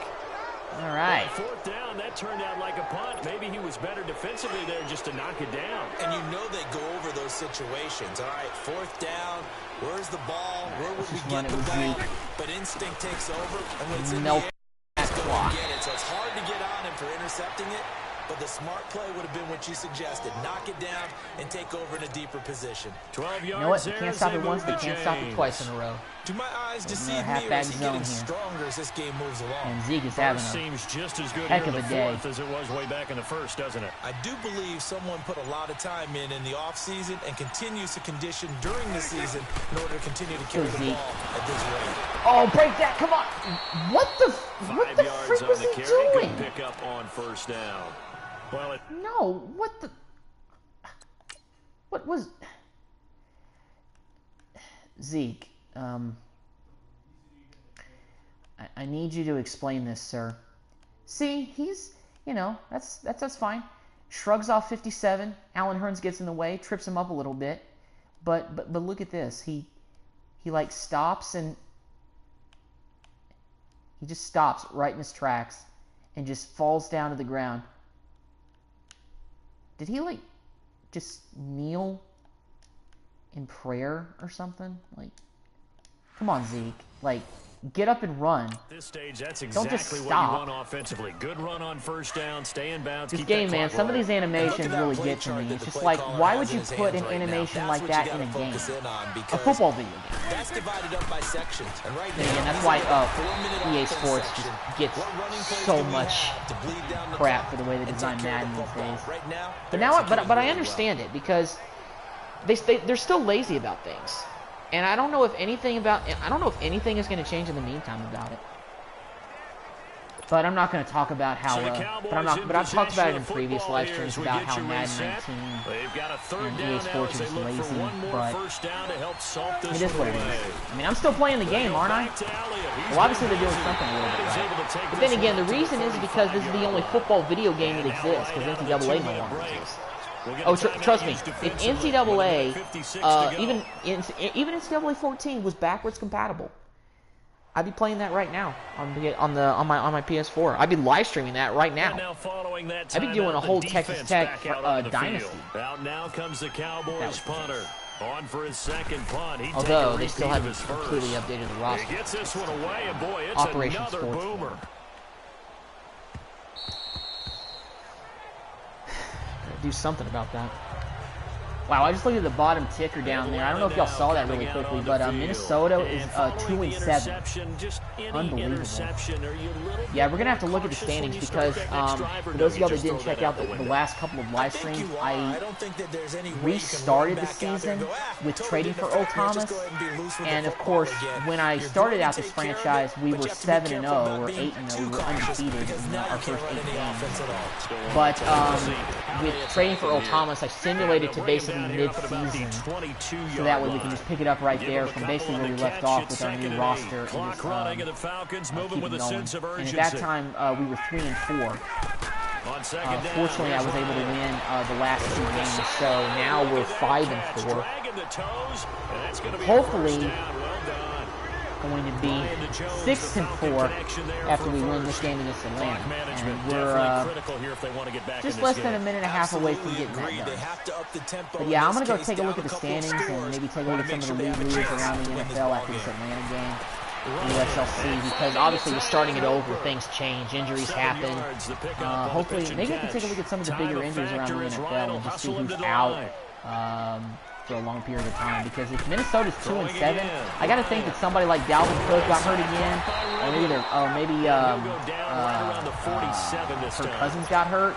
All right. Fourth down, that turned out like a punt. Maybe he was better defensively there just to knock it down. And you know they go over those situations. All right, fourth down. Where's the ball? Where would we just run get it the with ball? Zeke. But instinct takes over, and when it's in Melt the air, that just go clock. and get it. So it's hard to get on him for intercepting it. But the smart play would have been what you suggested. Knock it down and take over in a deeper position. 12 yards You know what? They there can't as stop they it once. move They to can't stop it James. twice in a row. Do my eyes deceive another me, or halfback is he zone getting here. stronger as this game moves along? And Zeke is having First a seems just as good heck here in of the a day. fourth as it was way back in the first, doesn't it? I do believe someone put a lot of time in the offseason and continues to condition during the season in order to continue to carry the Zeke. ball at this rate. Oh, break that! Come on! What the 5 yards frick on was the he carry. doing? Good pick up on first down. Well, it No, what the? What was? Zeke, I need you to explain this, sir. See, he's, that's fine. Shrugs off 57. Alan Hearns gets in the way, trips him up a little bit, but look at this. He like stops and he just stops right in his tracks and just falls down to the ground. Did he like just kneel in prayer or something? Like, come on, Zeke. Like, get up and run. At this stage, that's Don't just exactly what stop. you want offensively. Good run on first down, stay in bounds. This keep game, that man, clock some of rolling. these animations Look at that really play get to chart me. that It's the just play like, caller why has would in you his put hands an right now. animation That's like what you that gotta in a game? focus in on A because football video game. that's divided up by sections. And right Then now, again, that's he's why in a 4-minute EA offense Sports section. just gets What running plays so do we much have to bleed down the crap clock for the way they and design take care of Madden the these football? days. Right now, But they're now, executing but I really understand it because they're still lazy about things. And I don't know if anything is going to change in the meantime about it. But I'm not going to talk about how. But I've talked about it in previous live streams about how Madden 19 and EA Sports are just lazy. But it is what it is. I mean, I'm still playing the game, aren't I? Well, obviously they're doing something a little bit right. But then again, the reason is because this is the only football video game that exists because NCAA no longer exists. Oh, trust me, if NCAA, even NCAA 14 was backwards compatible, I'd be playing that right now on my PS4. I'd be live streaming that right now. I'd be doing a whole Texas Tech dynasty. Out now comes the Cowboys punter. On for his second punt. Although they still haven't completely updated the roster. He gets this one away, and boy, it's Operation another Sports boomer. Do something about that. Wow, I just looked at the bottom ticker down there. I don't know if y'all saw that really quickly, but Minnesota is 2-7. Unbelievable. Yeah, we're gonna have to look at the standings because for those of y'all that didn't check out the last couple of live streams, I restarted the season with trading for Earl Thomas, and of course, when I started out this franchise, we were 7-0 or 8-0. We were undefeated in our first 8 games. But with trading for Earl Thomas, I simulated to basically mid-season, so that way we can just pick it up right there from basically where we left off with our new roster and just keep it going. And at that time, we were 3-4. Fortunately, I was able to win the last 2 games, so now we're 5-4. Hopefully, going to be 6-4 after we win this game against Atlanta, and we're just less than a minute and a half away from getting that done. But yeah, I'm gonna go take a look at the standings and maybe take a look at some of the league leaders around the NFL after this Atlanta game, the USLC, because obviously we're starting it over. Things change, injuries happen. Hopefully, maybe I can take a look at some of the bigger injuries around the NFL and just see who's out for a long period of time, because if Minnesota's 2-7, I got to think that somebody like Dalvin Cook got hurt again, or maybe Kirk Cousins got hurt.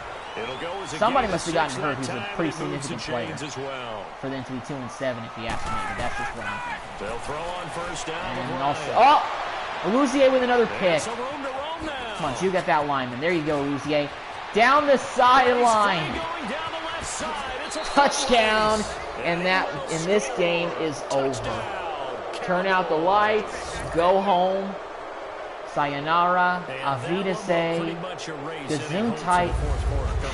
Somebody must have gotten hurt who's a pretty significant player for them to be 2-7, if you ask me. But that's just what I'm thinking. They'll throw on first down. And also, Louisier with another pick. Come on, you got that lineman. There you go, Louisier. Down the sideline. Touchdown. And this game is over. Turn out the lights. Go home. Sayonara. Avidase. Gesundheit.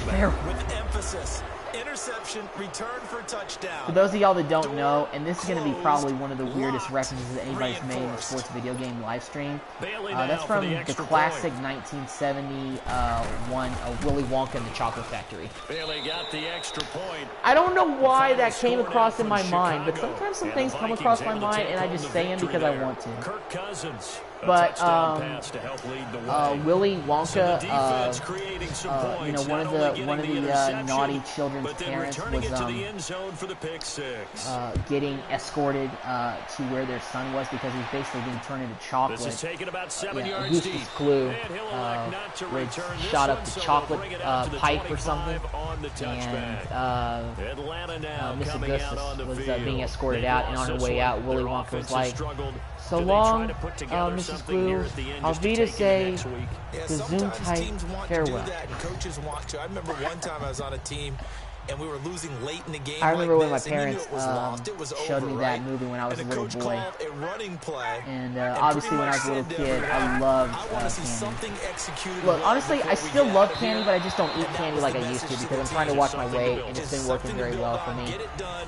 With emphasis. Interception, return for touchdown. For those of y'all that don't know, and this is going to be probably one of the weirdest references that anybody's made in the sports video game live stream. That's from the classic 1971 Willy Wonka and the Chocolate Factory. I don't know why that came across in my mind, but sometimes some things come across my mind and I just say them because I want to. But Willy Wonka, one of the naughty children's parents was getting escorted to where their son was because he was basically being turned into chocolate. Augustus Glue, which shot up the chocolate pipe or something, and Miss Augustus was being escorted out, and on her way out, Willy Wonka was like, "So long, Mrs. Glue. Auf Wiedersehen, Gesundheit, farewell." Coaches want to. I remember one time I was on a team and we were losing late in the game. I remember when my parents showed me that movie when I was a little boy. And obviously when I was a little kid, I loved candy. Look, honestly, I still love candy, but I just don't eat candy like I used to because I'm trying to watch my weight, and it's been working very well for me.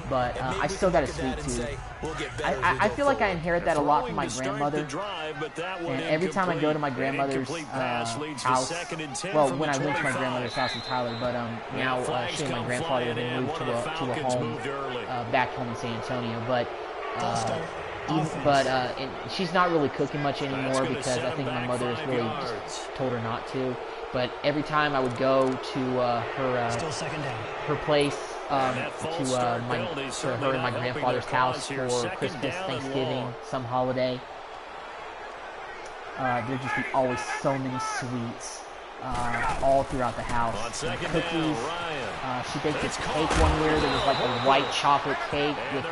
But I still got a sweet tooth. I feel like I inherit that a lot from my grandmother. And every time I go to my grandmother's house, well, when I went to my grandmother's house in Tyler, but now she and my grandfather have been moved to a home back home in San Antonio. But she's not really cooking much anymore because I think my mother has really just told her not to. But every time I would go to her place, to her and my grandfather's house for Christmas, Thanksgiving, some holiday, there'd just be always so many sweets. all throughout the house. On second Cookies. down, Ryan. She baked this cake one year that was like a white chocolate cake with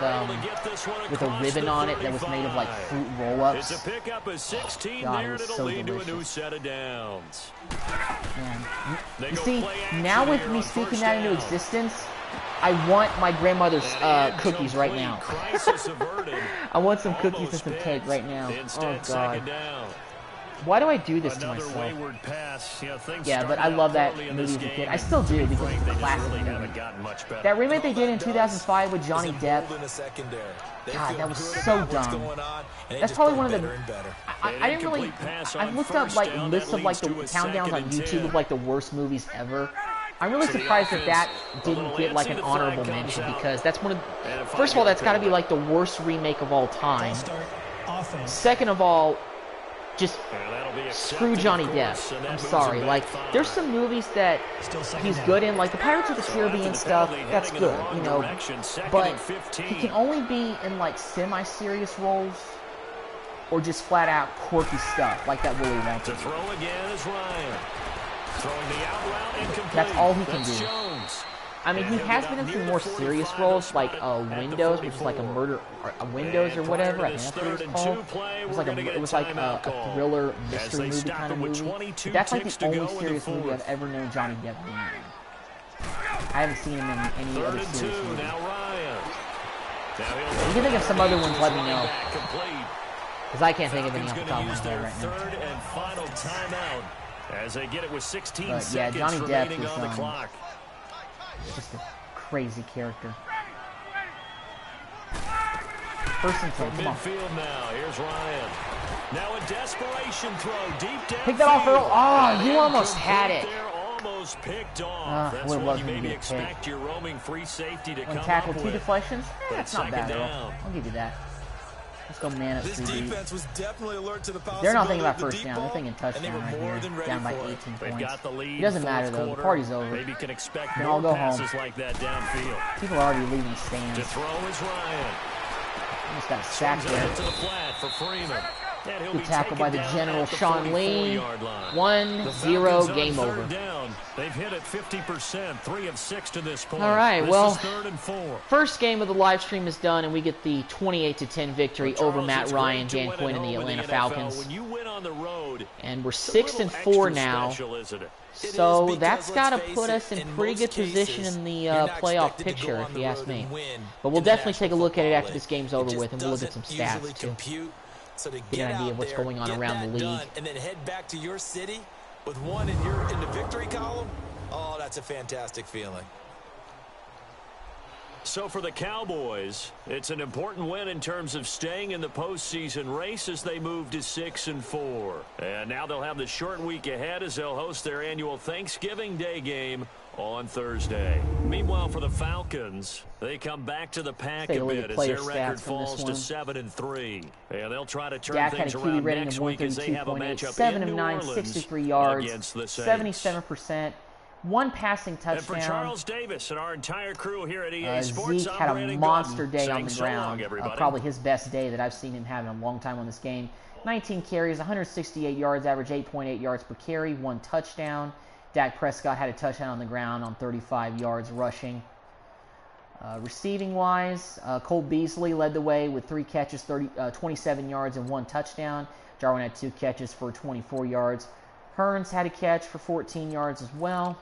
a ribbon on it that was made of like fruit roll-ups. It's a pickup of 16 God, there, it was and it'll so lead to a delicious. new set of downs. Man. They You go see, play action now with here me on speaking first that into down. existence, I want my grandmother's And cookies right now. crisis averted. I want some cookies and Almost some picked. cake right now. Instead, Oh God. second down. Why do I do this to Another myself? wayward pass. You know, things Yeah, but started I out love that poorly in movie this as a game, kid. I and still do to be because frank, it's a they just classic really movie. haven't gotten much better. That remake they did in Does 2005 with Johnny is Depp. in the secondary. They God, feel that was good so about what's dumb. going on, and they That's just probably play one of the. better and better. I didn't really. I looked up like lists of like the countdowns on YouTube of like the worst movies ever. I'm really surprised that that didn't get like an honorable mention because that's one of. First of all, that's got to be like the worst remake of all time. Second of all, just screw Johnny Depp. I'm sorry. Like, there's some movies that he's good in, like the Pirates of the Caribbean stuff. That's good, you know. But he can only be in like semi-serious roles or just flat out quirky stuff like that Willy Wonka. To throw again is Ryan. Throwing the out route incomplete. That's all he can That's do. Jones. I mean, he has been in some more serious roles, like Windows, which is like a murder, or Windows or whatever. I think that's what it's called. It was like a thriller mystery movie kind of movie. But that's like the only serious movie I've ever known Johnny Depp being in. I haven't seen him in any other serious movie. Now Ryan. If you can think of some other ones, let me know. Because I can't think of any off the top of my head right now. Third and final timeout as they get it with 16 But yeah, seconds Johnny Depp remaining is on the clock. just a crazy character. First and 10, come on. Midfield now. Here's Ryan. Now a desperation throw deep down. Pick that off, Earl. Oh, you almost had it. Almost picked off. That's what it what was you when you maybe get picked. expect your roaming free safety to One come tackle, up 2 with. deflections. But That's not bad, second Earl. down. I'll give you that. Let's go man up This 3 deep. defense was definitely alert to the They're not thinking possibility about of the first deep down. They're ball, thinking and they touchdown were right more here. than ready Down by for 18 it. They've points. got the lead. It doesn't matter, though. The Quarter. party's over. Maybe can expect Then I'll more go home. passes like that downfield. People are already leaving the To stands. throw is Ryan. Almost got a sack Swings it there. out to the flat for Freeman. And he'll Good be tackle by the taken General down at the Sean Lee. 44-yard line. 1-0, The Falcons on game third over. down. They've hit it 50%, 3 of 6 to this point. All right, This well, is 3rd and 4. First game of the live stream is done, and we get the 28-10 victory over Charles, Matt it's Ryan, great to Dan win Quinn, at and the home in Atlanta NFL. Falcons. When you win on the road, And we're it's a 6 and little 4 extra now. special, isn't it? So because, that's got to let's put face us it, in in pretty most good position cases, in the you're not playoff expected to picture, go if on you the ask road me. and win But we'll in the definitely take a National look at it Football after this League. game's over It with, and we'll look at doesn't some usually stats, too. compute. So to Get an idea of what's out there, going on get around the that league. done, and then head back to your city with one in the victory column. Oh, that's a fantastic feeling. So for the Cowboys, it's an important win in terms of staying in the postseason race as they move to 6 and 4. And now they'll have the short week ahead as they'll host their annual Thanksgiving Day game on Thursday. Meanwhile, for the Falcons, they come back to the pack Take a a look bit at as player their stats record from this falls one. to 7 and 3. And they'll try to turn Dak had a things QB around rating next of week as they have a 132.8, matchup 7 in of New 9, Orleans 63 yards, against the Saints. 77%, 1 passing And for touchdown. Charles Davis and our entire crew here at EA Sports, Zeke I'm had a Brandon monster Gordon, day on saying the so long, ground. everybody. Probably his best day that I've seen him have in a long time on this game. 19 carries, 168 yards, average 8.8 yards per carry, 1 touchdown. Dak Prescott had a touchdown on the ground on 35 yards rushing. Receiving-wise, Cole Beasley led the way with 3 catches, 27 yards, and 1 touchdown. Jarwin had 2 catches for 24 yards. Hearns had a catch for 14 yards as well.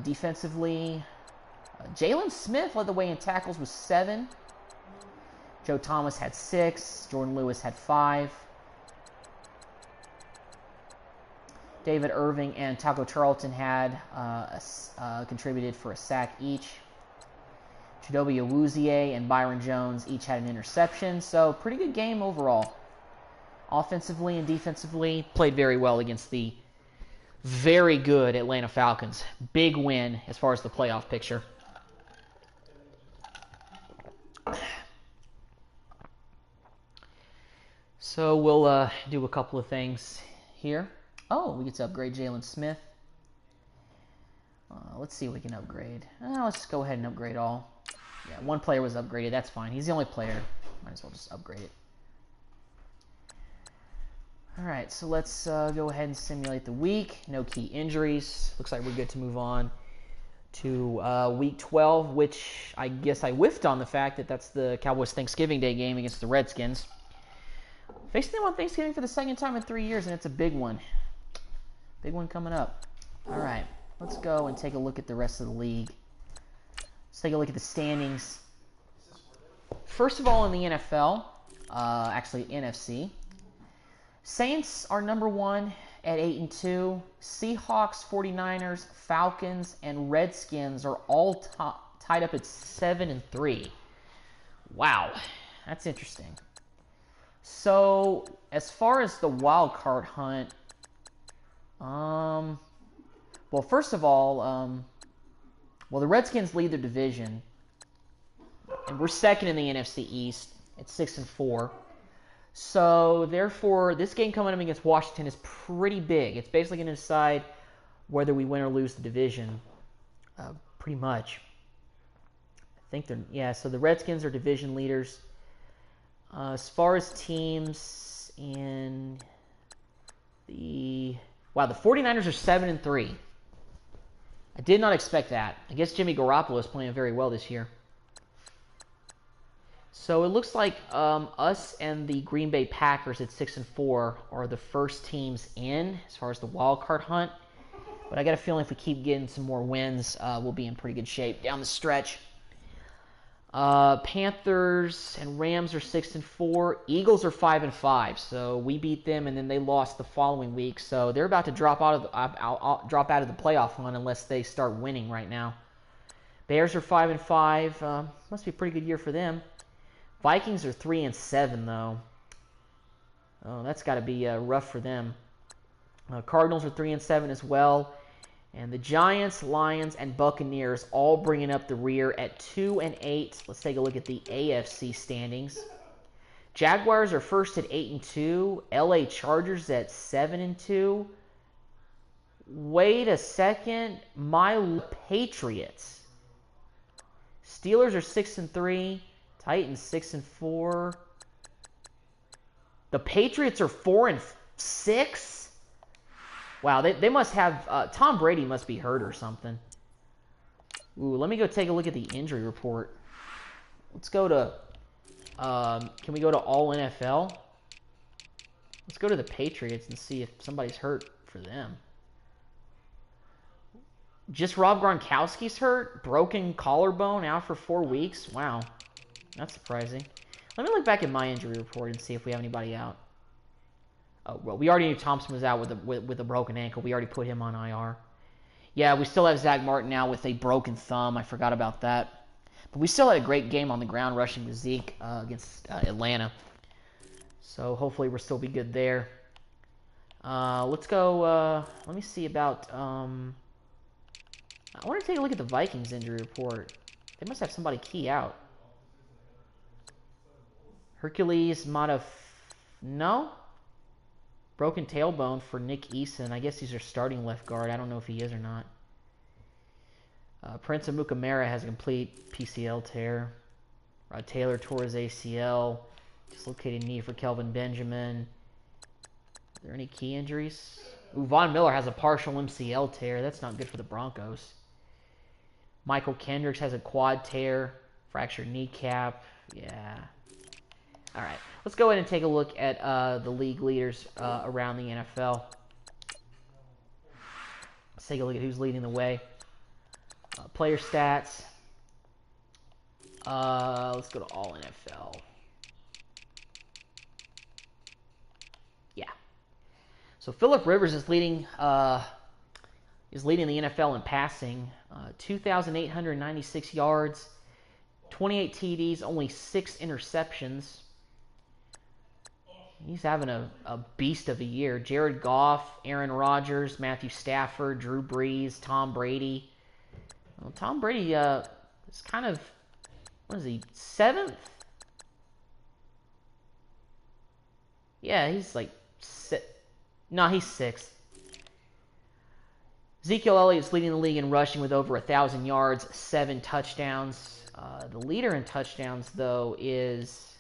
Defensively, Jalen Smith led the way in tackles with 7. Joe Thomas had 6. Jordan Lewis had 5. David Irving and Taco Charlton had contributed for a sack each. Chidobe Awuzie and Byron Jones each had an interception. So pretty good game overall. Offensively and defensively, played very well against the very good Atlanta Falcons. Big win as far as the playoff picture. So we'll do a couple of things here. Oh, we get to upgrade Jalen Smith. Let's see if we can upgrade. Let's just go ahead and upgrade all. Yeah, 1 player was upgraded. That's fine. He's the only player. Might as well just upgrade it. All right, so let's go ahead and simulate the week. No key injuries. Looks like we're good to move on to Week 12, which I guess I whiffed on the fact that that's the Cowboys Thanksgiving Day game against the Redskins. Facing them on Thanksgiving for the second time in 3 years, and it's a big one. Big one coming up. All right, let's go and take a look at the rest of the league. Let's take a look at the standings. First of all, in the NFL, actually NFC, Saints are number one at 8-2. Seahawks, 49ers, Falcons, and Redskins are all tied up at 7-3. Wow, that's interesting. So, as far as the wild card hunt, well, first of all, the Redskins lead their division, and we're second in the NFC East at 6-4. So, therefore, this game coming up against Washington is pretty big. It's basically going to decide whether we win or lose the division, pretty much. I think so the Redskins are division leaders. As far as teams in the 49ers are 7-3. I did not expect that. I guess Jimmy Garoppolo is playing very well this year. So it looks like us and the Green Bay Packers at 6-4 are the first teams in as far as the wild card hunt. But I got a feeling if we keep getting some more wins, we'll be in pretty good shape down the stretch. Panthers and Rams are 6-4. Eagles are 5-5. So we beat them, and then they lost the following week. So they're about to drop out of the playoff hunt unless they start winning right now. Bears are 5-5. Must be a pretty good year for them. Vikings are 3-7 though. Oh, that's got to be rough for them. Cardinals are 3-7 as well. And the Giants, Lions, and Buccaneers all bringing up the rear at 2-8. Let's take a look at the AFC standings. Jaguars are first at 8-2. LA Chargers at 7-2. Wait a second. My Patriots. Steelers are 6-3. Titans 6-4. The Patriots are 4-6. Wow, they must have Tom Brady must be hurt or something. Ooh, let me go take a look at the injury report. Let's go to can we go to All NFL? Let's go to the Patriots and see if somebody's hurt for them. Just Rob Gronkowski's hurt, broken collarbone, out for 4 weeks. Wow. That's surprising. Let me look back at my injury report and see if we have anybody out. Oh, well, we already knew Thompson was out with a broken ankle. We already put him on IR. Yeah, we still have Zach Martin out with a broken thumb. I forgot about that. But we still had a great game on the ground rushing with Zeke against Atlanta. So hopefully we'll still be good there. Let's go. Let me see about... I want to take a look at the Vikings injury report. They must have somebody key out. Hercules might have... No? Broken tailbone for Nick Eason. I guess he's our starting left guard. I don't know if he is or not. Prince Amukamara has a complete PCL tear. Rod Taylor tore his ACL. Dislocated knee for Kelvin Benjamin. Are there any key injuries? Ooh, Von Miller has a partial MCL tear. That's not good for the Broncos. Michael Kendricks has a quad tear. Fractured kneecap. Yeah. All right, let's go ahead and take a look at the league leaders around the NFL. Let's take a look at who's leading the way. Player stats. Let's go to All NFL. Yeah. So Phillip Rivers is leading the NFL in passing. 2,896 yards, 28 TDs, only 6 interceptions. He's having a beast of a year. Jared Goff, Aaron Rodgers, Matthew Stafford, Drew Brees, Tom Brady. Well, Tom Brady is kind of, what is he, 7th? Yeah, he's like, he's 6th. Ezekiel Elliott's leading the league in rushing with over 1,000 yards, 7 touchdowns. The leader in touchdowns, though, is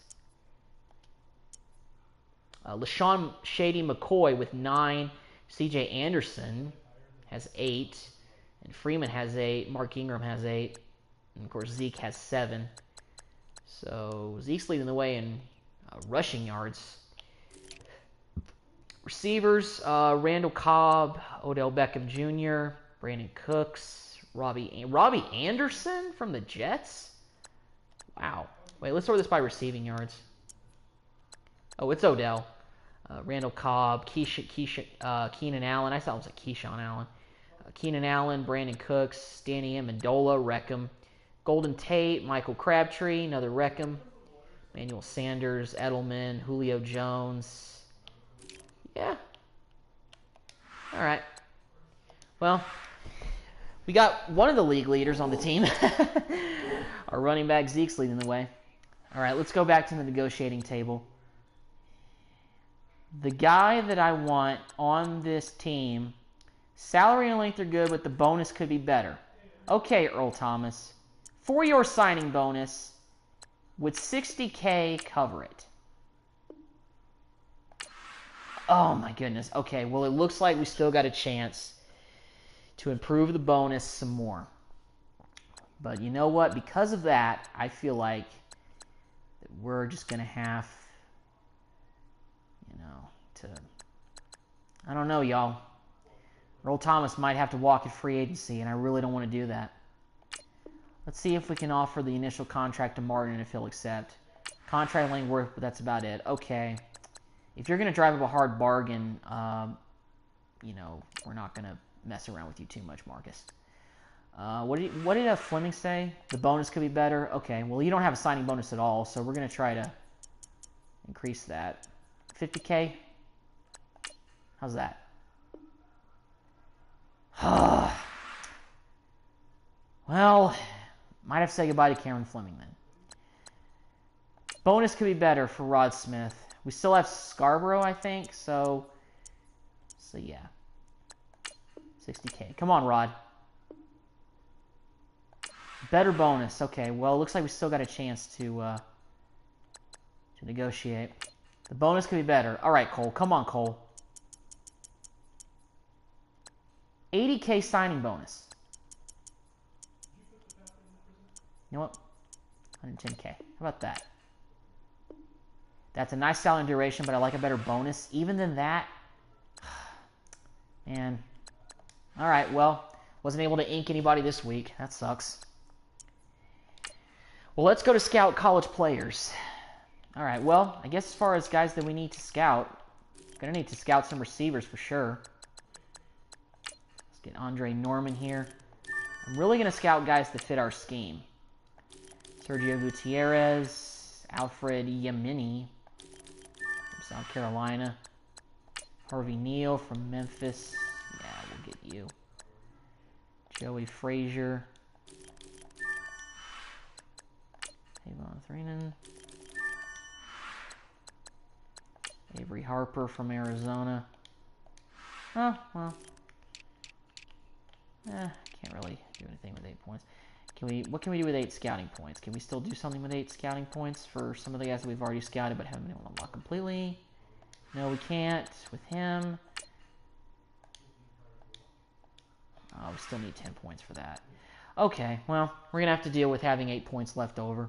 LaShawn Shady McCoy with 9. C.J. Anderson has 8. And Freeman has 8. Mark Ingram has 8. And, of course, Zeke has 7. So Zeke's leading the way in rushing yards. Receivers, Randall Cobb, Odell Beckham Jr., Brandon Cooks, Robbie Anderson from the Jets? Wow. Wait, let's sort this by receiving yards. Oh, it's Odell. Randall Cobb, Keenan Allen. I thought it was like Keyshawn Allen. Keenan Allen, Brandon Cooks, Danny Amendola, Wreckham. Golden Tate, Michael Crabtree, another Wreckham. Emmanuel Sanders, Edelman, Julio Jones. Yeah. All right. Well, we got one of the league leaders on the team. Our running back Zeke's leading the way. All right, let's go back to the negotiating table. The guy that I want on this team, salary and length are good, but the bonus could be better. Okay, Earl Thomas. For your signing bonus, would $60K cover it? Oh, my goodness. Okay, well, it looks like we still got a chance to improve the bonus some more. But you know what? Because of that, I feel like we're just going to have, to... I don't know, y'all. Earl Thomas might have to walk at free agency, and I really don't want to do that. Let's see if we can offer the initial contract to Martin if he'll accept. Contract length worth, but that's about it. Okay. If you're going to drive up a hard bargain, we're not going to mess around with you too much, Marcus. What did Fleming say? The bonus could be better? Okay, well, you don't have a signing bonus at all, so we're going to try to increase that. $50K? How's that? Well, might have to say goodbye to Cameron Fleming then. Bonus could be better for Rod Smith. We still have Scarborough, I think, so yeah. $60K. Come on, Rod. Better bonus. Okay, well, it looks like we still got a chance to negotiate. The bonus could be better. All right, Cole. Come on, Cole. $80K signing bonus. You know what? $110K. How about that? That's a nice salary and duration, but I like a better bonus. Even than that, man. All right, well, wasn't able to ink anybody this week. That sucks. Well, let's go to scout college players. All right, well, I guess as far as guys that we need to scout, going to need to scout some receivers for sure. Let's get Andre Norman here. I'm really going to scout guys that fit our scheme. Sergio Gutierrez, Alfred Yamini from South Carolina, Harvey Neal from Memphis. Yeah, we'll get you. Joey Frazier. Avon Threenen. Avery Harper from Arizona. Oh, well. Can't really do anything with 8 points. What can we do with 8 scouting points? Can we still do something with 8 scouting points for some of the guys that we've already scouted but haven't been able to unlock completely? No, we can't with him. Oh, we still need 10 points for that. Okay, well, we're going to have to deal with having 8 points left over.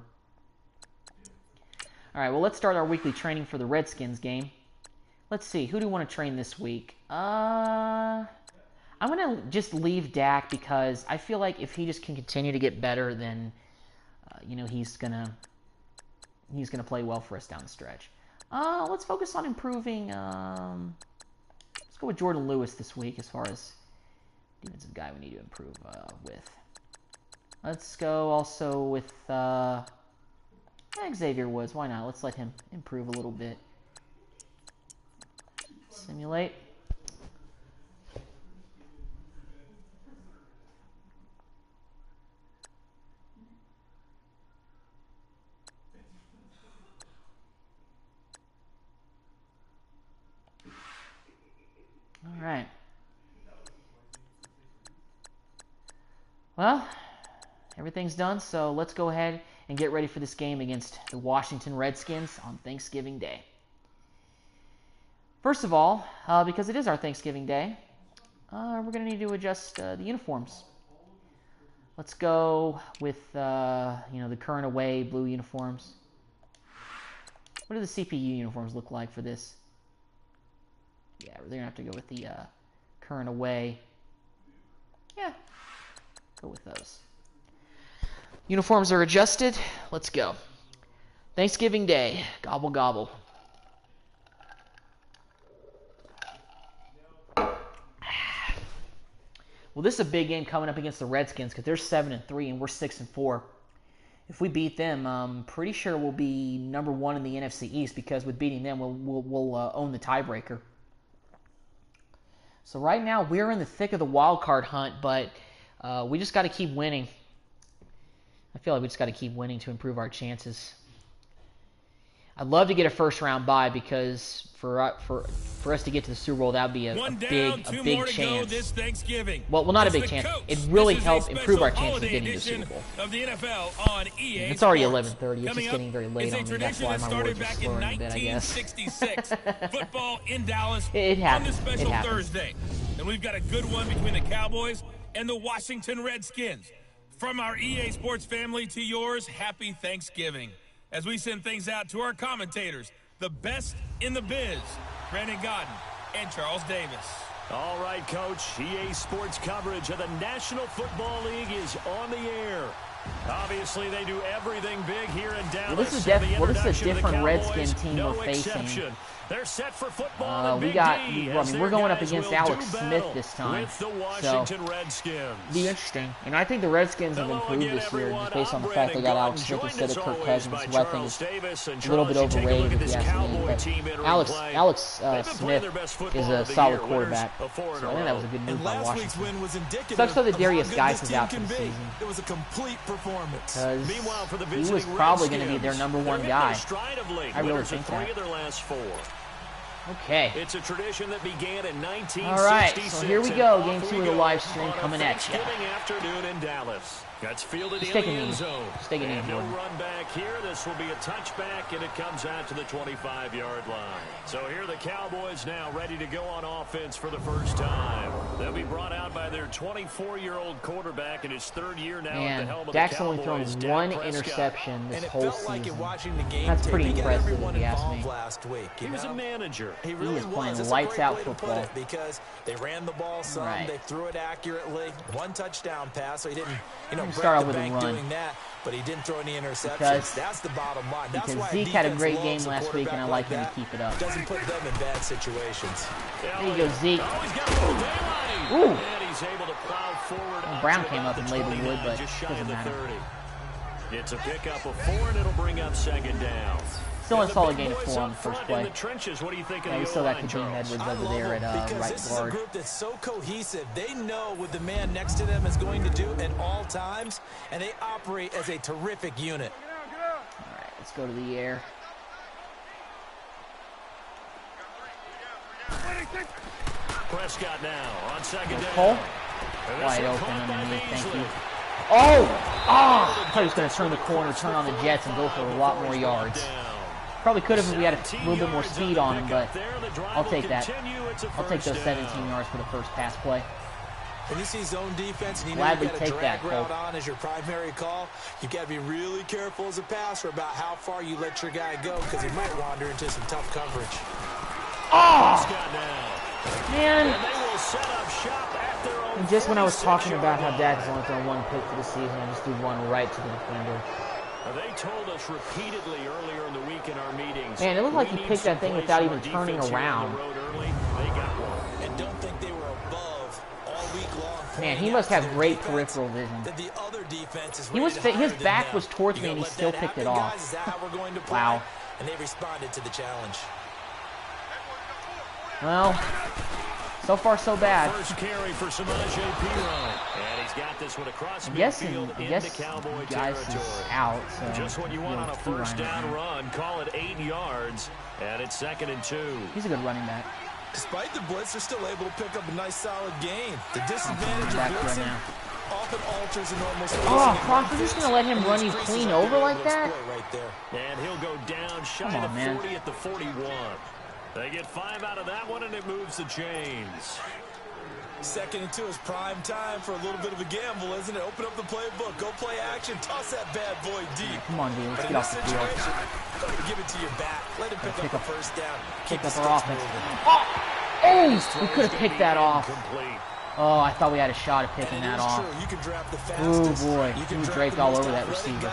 All right, well, let's start our weekly training for the Redskins game. Let's see, who do we want to train this week? I'm going to just leave Dak because I feel like if he just can continue to get better, then, he's gonna play well for us down the stretch. Let's focus on improving. Let's go with Jordan Lewis this week as far as defensive guy we need to improve with. Let's go also with Xavier Woods. Why not? Let's let him improve a little bit. Simulate. All right. Well, everything's done, so let's go ahead and get ready for this game against the Washington Redskins on Thanksgiving Day. First of all, because it is our Thanksgiving Day, we're going to need to adjust the uniforms. Let's go with, the current away blue uniforms. What do the CPU uniforms look like for this? Yeah, we're going to have to go with the current away. Yeah, go with those. Uniforms are adjusted. Let's go. Thanksgiving Day. Gobble, gobble. Well, this is a big game coming up against the Redskins because they're 7-3 and we're 6-4. If we beat them, I'm pretty sure we'll be number 1 in the NFC East because with beating them, we'll own the tiebreaker. So right now, we're in the thick of the wild card hunt, but we just got to keep winning. I feel like we just got to keep winning to improve our chances. I'd love to get a first-round bye because for us to get to the Super Bowl, that would be a big chance. This Thanksgiving. Well, not a big chance. It'd really help improve our chances of getting to the Super Bowl. Of the NFL on EA It's already Sports. 11:30. It's just getting very late on me. That's why my words are slurring a bit, I guess. 1966. Football in Dallas It happens. on this special It happens. Thursday. And we've got a good one between the Cowboys and the Washington Redskins. From our EA Sports family to yours, happy Thanksgiving. As we send things out to our commentators, the best in the biz, Brandon Godden and Charles Davis. All right, Coach. EA Sports coverage of the National Football League is on the air. Obviously, they do everything big here in Dallas. Well, this is a different Redskin team we're facing. They're set for football. We're going up against Alex Smith this time, with the so Washington Redskins. it'll be interesting. And I think the Redskins have improved this year just based on the fact they got Alex Smith instead of Kirk Cousins, who I think is a little bit overrated if you ask me. But Alex Smith is a solid quarterback, so I think that was a good move by Washington. Sucks though that Darius Geis is out for the season. It was a complete performance. Because he was probably going to be their #1 guy. I really think that. Okay. It's a tradition that began in 1966. All right, so here we go. Game 2 of the live stream coming at you. Thanksgiving afternoon in Dallas. That's fielded Just in take the a end knee. zone. Just take a knee, And no Jordan. run back here. This will be a touchback, and it comes out to the 25-yard line. So here the Cowboys now ready to go on offense for the first time. They'll be brought out by their 24-year-old quarterback in his 3rd year now at the helm of Dak's the only thrown Cowboys, one Dak Prescott. interception this whole season. Game That's pretty tape, impressive, everyone if you ask me. involved last week. He was a manager. He really is playing was. lights out football. Because they ran the ball some, they threw it accurately. 1 touchdown pass, so he didn't, start out break the with a bank run. doing that. But he didn't throw any interceptions. Because that's the bottom line. That's because why Zeke had a great game loves a last week, and I like him to keep it up. Doesn't put them in bad situations. There you go, Zeke. Oh, he's got a little daylight. Ooh. And he's able to plow forward. Well, Brown onto came up about and the laid the wood, 29, but just shy doesn't of the matter. 30. It's a pickup of 4, and it'll bring up 2nd down. Still a And the solid big gain of boys 4 on up the first front play. in the trenches. What do you think of Yeah, we the still got O-line, Kadeem Charles? Edwards I over love there them at because right this guard. is a group that's so cohesive. They know what the man next to them is going to do at all times, and they operate as a terrific unit. All right, let's go to the air. Prescott now on 2nd down. Cole? And this Wide one open caught by underneath, thank Beasley. you. Oh! I thought he was going to turn the corner, turn on the Jets, and go for a lot more yards. Probably could have if we had a little bit more speed on him, but I'll take that. I'll take those 17 yards for the first pass play. When you see zone defense and you know Gladly you've got a take that, drag route Cole. on as your primary call, you've got to be really careful as a passer about how far you let your guy go because he might wander into some tough coverage. Oh! Man! And they will set up shop at their own And just when I was talking 46-yard about how line. Dak has only thrown 1 pick for the season, I just threw 1 right to the defender. They told us repeatedly earlier in the week in our meetings. Man, it looked like we he need picked some that thing plays without from even our turning defense here on around. the road early. They got one. And don't think they were above all week long. Man, he must have great peripheral vision. That the other defense is He was rated his higher than back them. was towards You me, gonna and he let still that picked it happen, off. guys? Is that how we're going to play? Wow. And they responded to the challenge. Well, so far so bad. First carry for Samaje Perine. And he's got this one across I'm guessing, midfield I guess into Cowboy Geis is territory. out, so Just what you want on a first down run. Call it 8 yards. And it's 2nd and 2. He's a good running back. Despite the blitz, they're still able to pick up a nice solid gain. The disadvantage Back of right blitzing now. often alters a normal Oh, Crawford's just going to let him run you clean over like that? Right there. And he'll go down shy Come on, of the man. 40 at the 41. They get 5 out of that one, and it moves the chains. 2nd and 2 is prime time for a little bit of a gamble, isn't it? Open up the playbook, go play action, toss that bad boy deep. Come on, dude, let's get off the field. Go ahead and give it to your back. Let him pick up the first down. Pick up our offense. Oh, we could have picked that off. Oh, I thought we had a shot at picking that off. Oh boy, he was draped all over that receiver.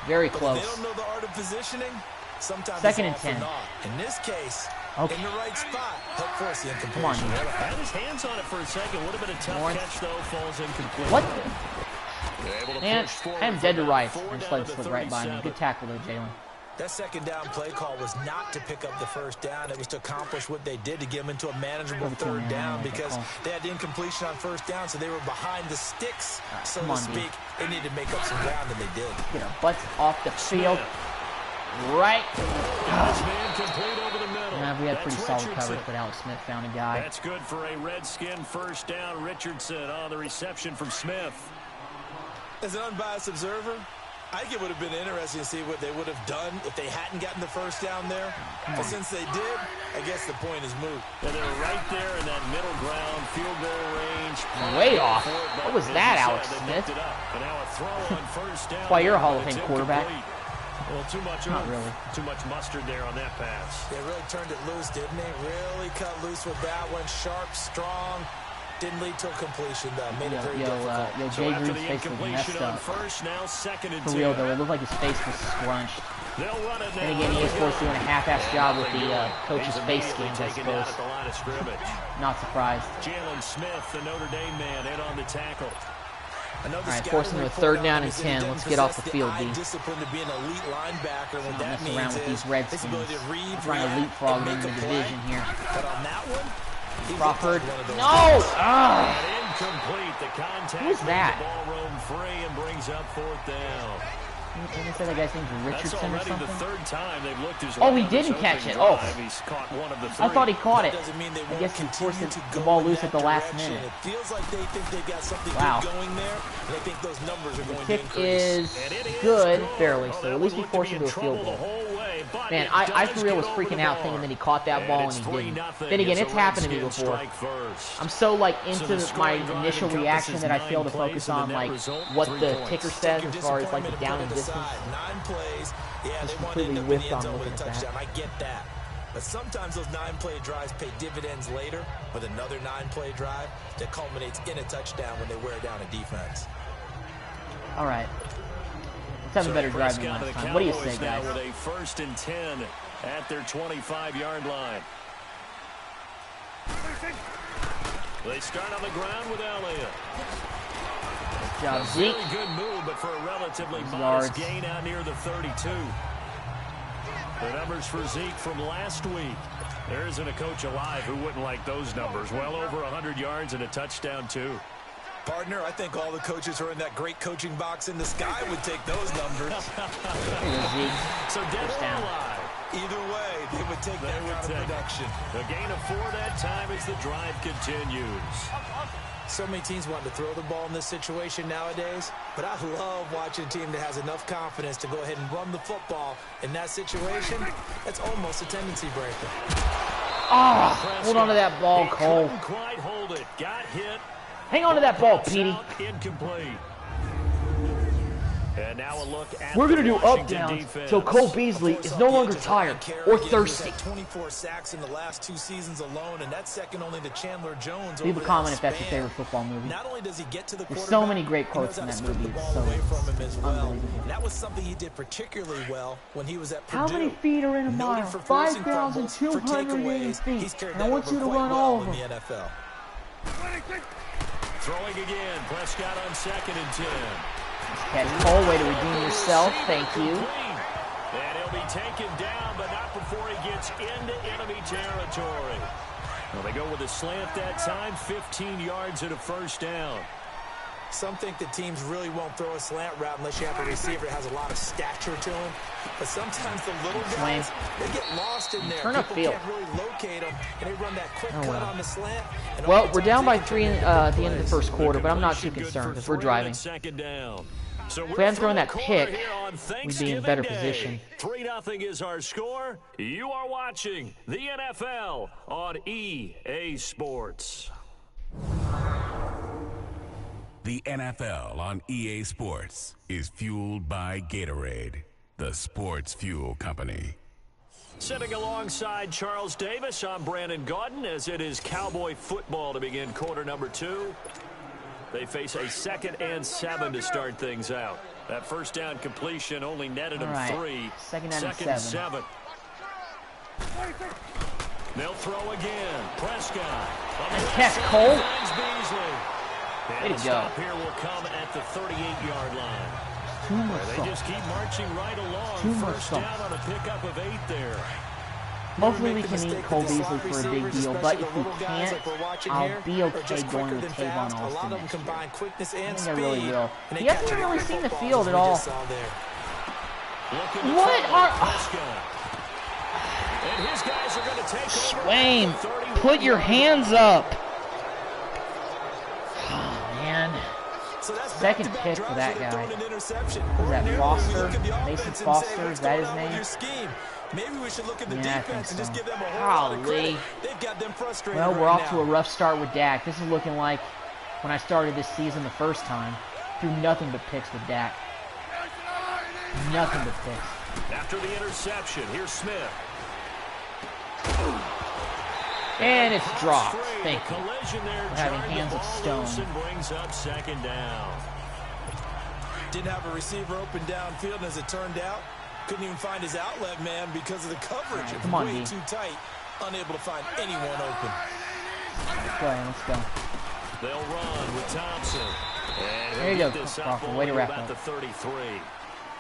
Very close. They don't know the art of positioning. Sometimes 2nd and 10. In this case, okay. in the right spot, help force the incompletion. Come on, dude. Had his hands on it for a second. Would have been a tough catch, though. Falls incomplete. What? Man, I am dead to rights. I just let it slip right by me. Good tackle there, Jalen. That 2nd down play call was not to pick up the first down. It was to accomplish what they did, to get them into a manageable 3rd down, because they had the incompletion on 1st down, so they were behind the sticks, so to speak. They needed to make up some ground, and they did. Get our butts off the field. Right. Yeah, we had pretty solid coverage, but Alex Smith found a guy. That's good for a Redskin first down. Richardson on the reception from Smith. As an unbiased observer, I think it would have been interesting to see what they would have done if they hadn't gotten the first down there. But since they did, I guess the point is moot. And they're right there in that middle ground, field goal range. Way off. What was that, Alex Smith? That's why you're a Hall of Fame quarterback. Well, too much. Not really. Too much mustard there on that pass. They really turned it loose, didn't they? Really cut loose with that one. Sharp, strong. Didn't lead to a completion, though. Made it very difficult. Jay Green's face was messed up. First, now 2nd and 2. For real, though, it looked like his face was scrunched. They'll run it now. And again, he is forced doing a half-ass job with the coach's face scans, I suppose. Not surprised. Jalen Smith, the Notre Dame man, in on the tackle. All right, forcing a 3rd down and 10. Let's get off the field, D. Disciplined to be an elite linebacker. What that mess around with these Redskins. I'm trying to leapfrog them in the division here. But on that one, Crawford. No! Incomplete. The contact. Who's that? The ball roam free and brings up 4th down. Didn't they say that guy's name's Richardson or something? The 3rd time they've looked his oh, he didn't catch it. Oh, he's caught one of the 3. I thought he caught it. I guess he forced the ball loose at the last minute. It feels like they think they've got something wow. good going there, and they think those numbers are going to increase. The kick is good, barely, so at least we forced him to a field goal. Man, I for real was freaking out thinking that he caught that ball and he didn't. Then again, it's happened to me before. I'm so like into my initial reaction that I fail to focus on like what the ticker says as far as like the down and distance. 9 plays. Yeah, just they want to end completely up in whiffed the on end zone looking with a at touchdown. that. I get that. But sometimes those 9-play drives pay dividends later with another 9-play drive that culminates in a touchdown when they wear down a defense. All right. Let's have a better drive than last time. What do you say, guys? With a 1st and 10 at their 25-yard line. They start on the ground with Elliott. Good job, Zeke. Very good move, but for a relatively modest gain out near the 32. The numbers for Zeke from last week. There isn't a coach alive who wouldn't like those numbers. Well over 100 yards and a touchdown, too. Partner, I think all the coaches who are in that great coaching box in the sky would take those numbers. So dead or alive. Either way, they would take that kind of production. The gain of 4 that time as the drive continues. So many teams want to throw the ball in this situation nowadays, but I love watching a team that has enough confidence to go ahead and run the football in that situation. That's almost a tendency breaker. Oh, hold on to that ball, Cole. Couldn't quite hold it. Got hit. Hang on to that ball, Petey. Incomplete. And now a look at we're going to do up downs so Cole Beasley is no longer tired or thirsty. 24 sacks in the last 2 seasons alone, and that's second only to Chandler Jones. Leave a comment if that's your favorite football movie. Not only does he get to the There's so many great quotes in that movie. It's so unbelievable. And that was something he did particularly well when he was at Purdue. How many feet are in a mile? 5,280 feet. And I want you to run all of them. Throwing again. Prescott on 2nd and 10. Catch Cole, way to redeem yourself. Thank you. And he'll be taken down, but not before he gets into enemy territory. Well, they go with a slant that time, 15 yards and a 1st down. Some think that teams really won't throw a slant route unless you have a receiver that has a lot of stature to him. But sometimes the little guys, they get lost in there. Turn upfield. People can't really locate them, and they run that quick cut on the slant. Well, we're down by 3 at the end of the 1st quarter, but I'm not too concerned because we're driving. 2nd down. So If we hadn't thrown that pick, pick, we'd be in better position. 3-0 is our score. You are watching the NFL on EA Sports. The NFL on EA Sports is fueled by Gatorade, the sports fuel company. Sitting alongside Charles Davis, I'm Brandon Gaudin, as it is Cowboy football to begin quarter number 2. They face a 2nd and 7 to start things out. That first down completion only netted them 3. Second and 7. They'll throw again. Prescott. Nice catch, Cole. Way to go. Stop here will come at the 38-yard line. They just keep marching right along. First down on a pickup of 8 there. Hopefully we can eat Cole Beasley for a big deal, but if we can't, I'll be okay going with Tavon Austin next year. I think I really will. He hasn't really seen the field at all. What are... Swain, put your hands up. Oh, man. Second pick for that guy. Is that Foster? Mason Foster? Is that his name? Maybe we should look at the Yeah, defense and just give them a whole lot of Golly. credit. They've got them frustrated Well, we're right off to a rough start with Dak. This is looking like when I started this season the first time. Threw nothing but picks with Dak. Nothing but picks. After the interception, here's Smith. And it's dropped. Thank you. Collision there. We're having hands of stone. Brings up 2nd down. Didn't have a receiver open downfield, and as it turned out, couldn't even find his outlet man because of the coverage. Right, It was come on, way D. too tight, unable to find anyone open. Go ahead, let's go. They'll run with Thompson. And There you he'll go, get this up Crawford. Way to only wrap about up. the 33.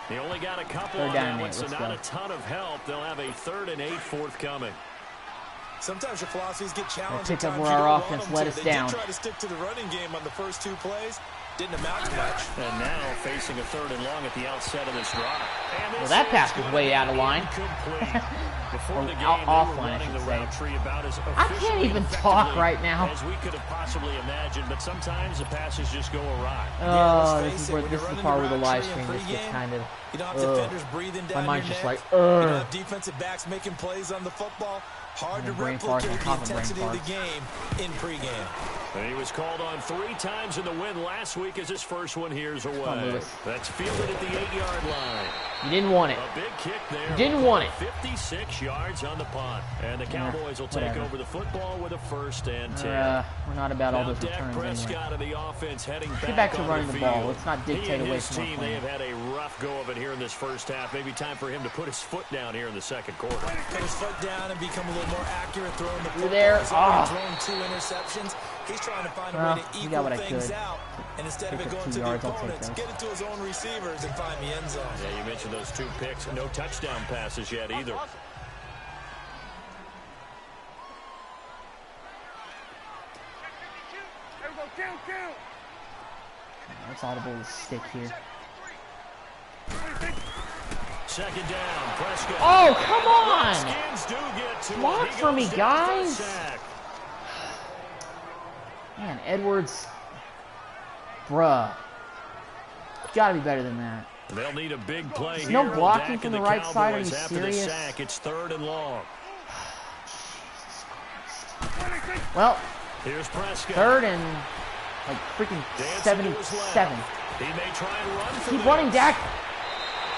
They only got a couple Third on down, that one, Nate. so Let's not go. a ton of help. They'll have a 3rd and 8 forthcoming. Sometimes your philosophies get challenged. Pick at up times where you our don't want offense them let to. us They down. did try to stick to the running game on the first 2 plays. Didn't amount to much. And now facing a 3rd and long at the outset of this drive. Well, that pass was way out of line. Before the game, Offline, I should say. I can't even talk right now. As we could have possibly imagined, but sometimes the passes just go awry. Oh, this is the part where the live stream just gets kind of... You don't have defenders breathing down My mind's your just neck. like, You don't have defensive backs making plays on the football. Hard to brain farts replicate on the top of brain intensity of the farts. game in pregame. And he was called on 3 times in the win last week as his first one here's away. Lewis. That's fielded at the 8-yard line. You didn't want it. A big kick there. You didn't want it. 56 yards on the punt. And the Cowboys will take whatever. over the football with a 1st and 10. We're not about all Now those Dak returns anyway. Prescott of the offense heading Get back to on running the field. ball. Let's not dictate He and away his from our team, plan. they have had a rough go of it here in this first half. Maybe time for him to put his foot down here in the 2nd quarter. Put his foot down and become a little more accurate throwing the football. there. He's already thrown 2 interceptions. He's trying to find a way to he equal got what I things could. out. And instead of Pick it up going 2 to yards, the I'll take opponents, those. get it to his own receivers and find the end zone. Yeah, you mentioned those 2 picks. No touchdown passes yet either. It's audible to stick here. 2nd down, Prescott. Oh, come on! Skins do get to Block him. He for me, goes down for a guys. sack. Man, Edwards. Bruh. Gotta be better than that. They'll need a big play There's here. no blocking Dak from and the right side. Are Cowboys you after serious? the sack. It's 3rd and long. Well, Here's Prescott. 3rd and like freaking Dancing to his 77. left. He may try and run for Keep this. running, Dak.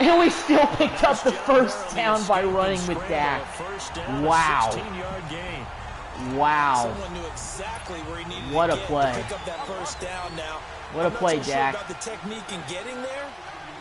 And we still picked up the first down by running with Dak. First down, Wow. a 16-yard gain. Wow. Someone knew exactly where he needed What to a get play. to pick up that first down now. What a play, I'm not so sure Dak. about the technique in getting there,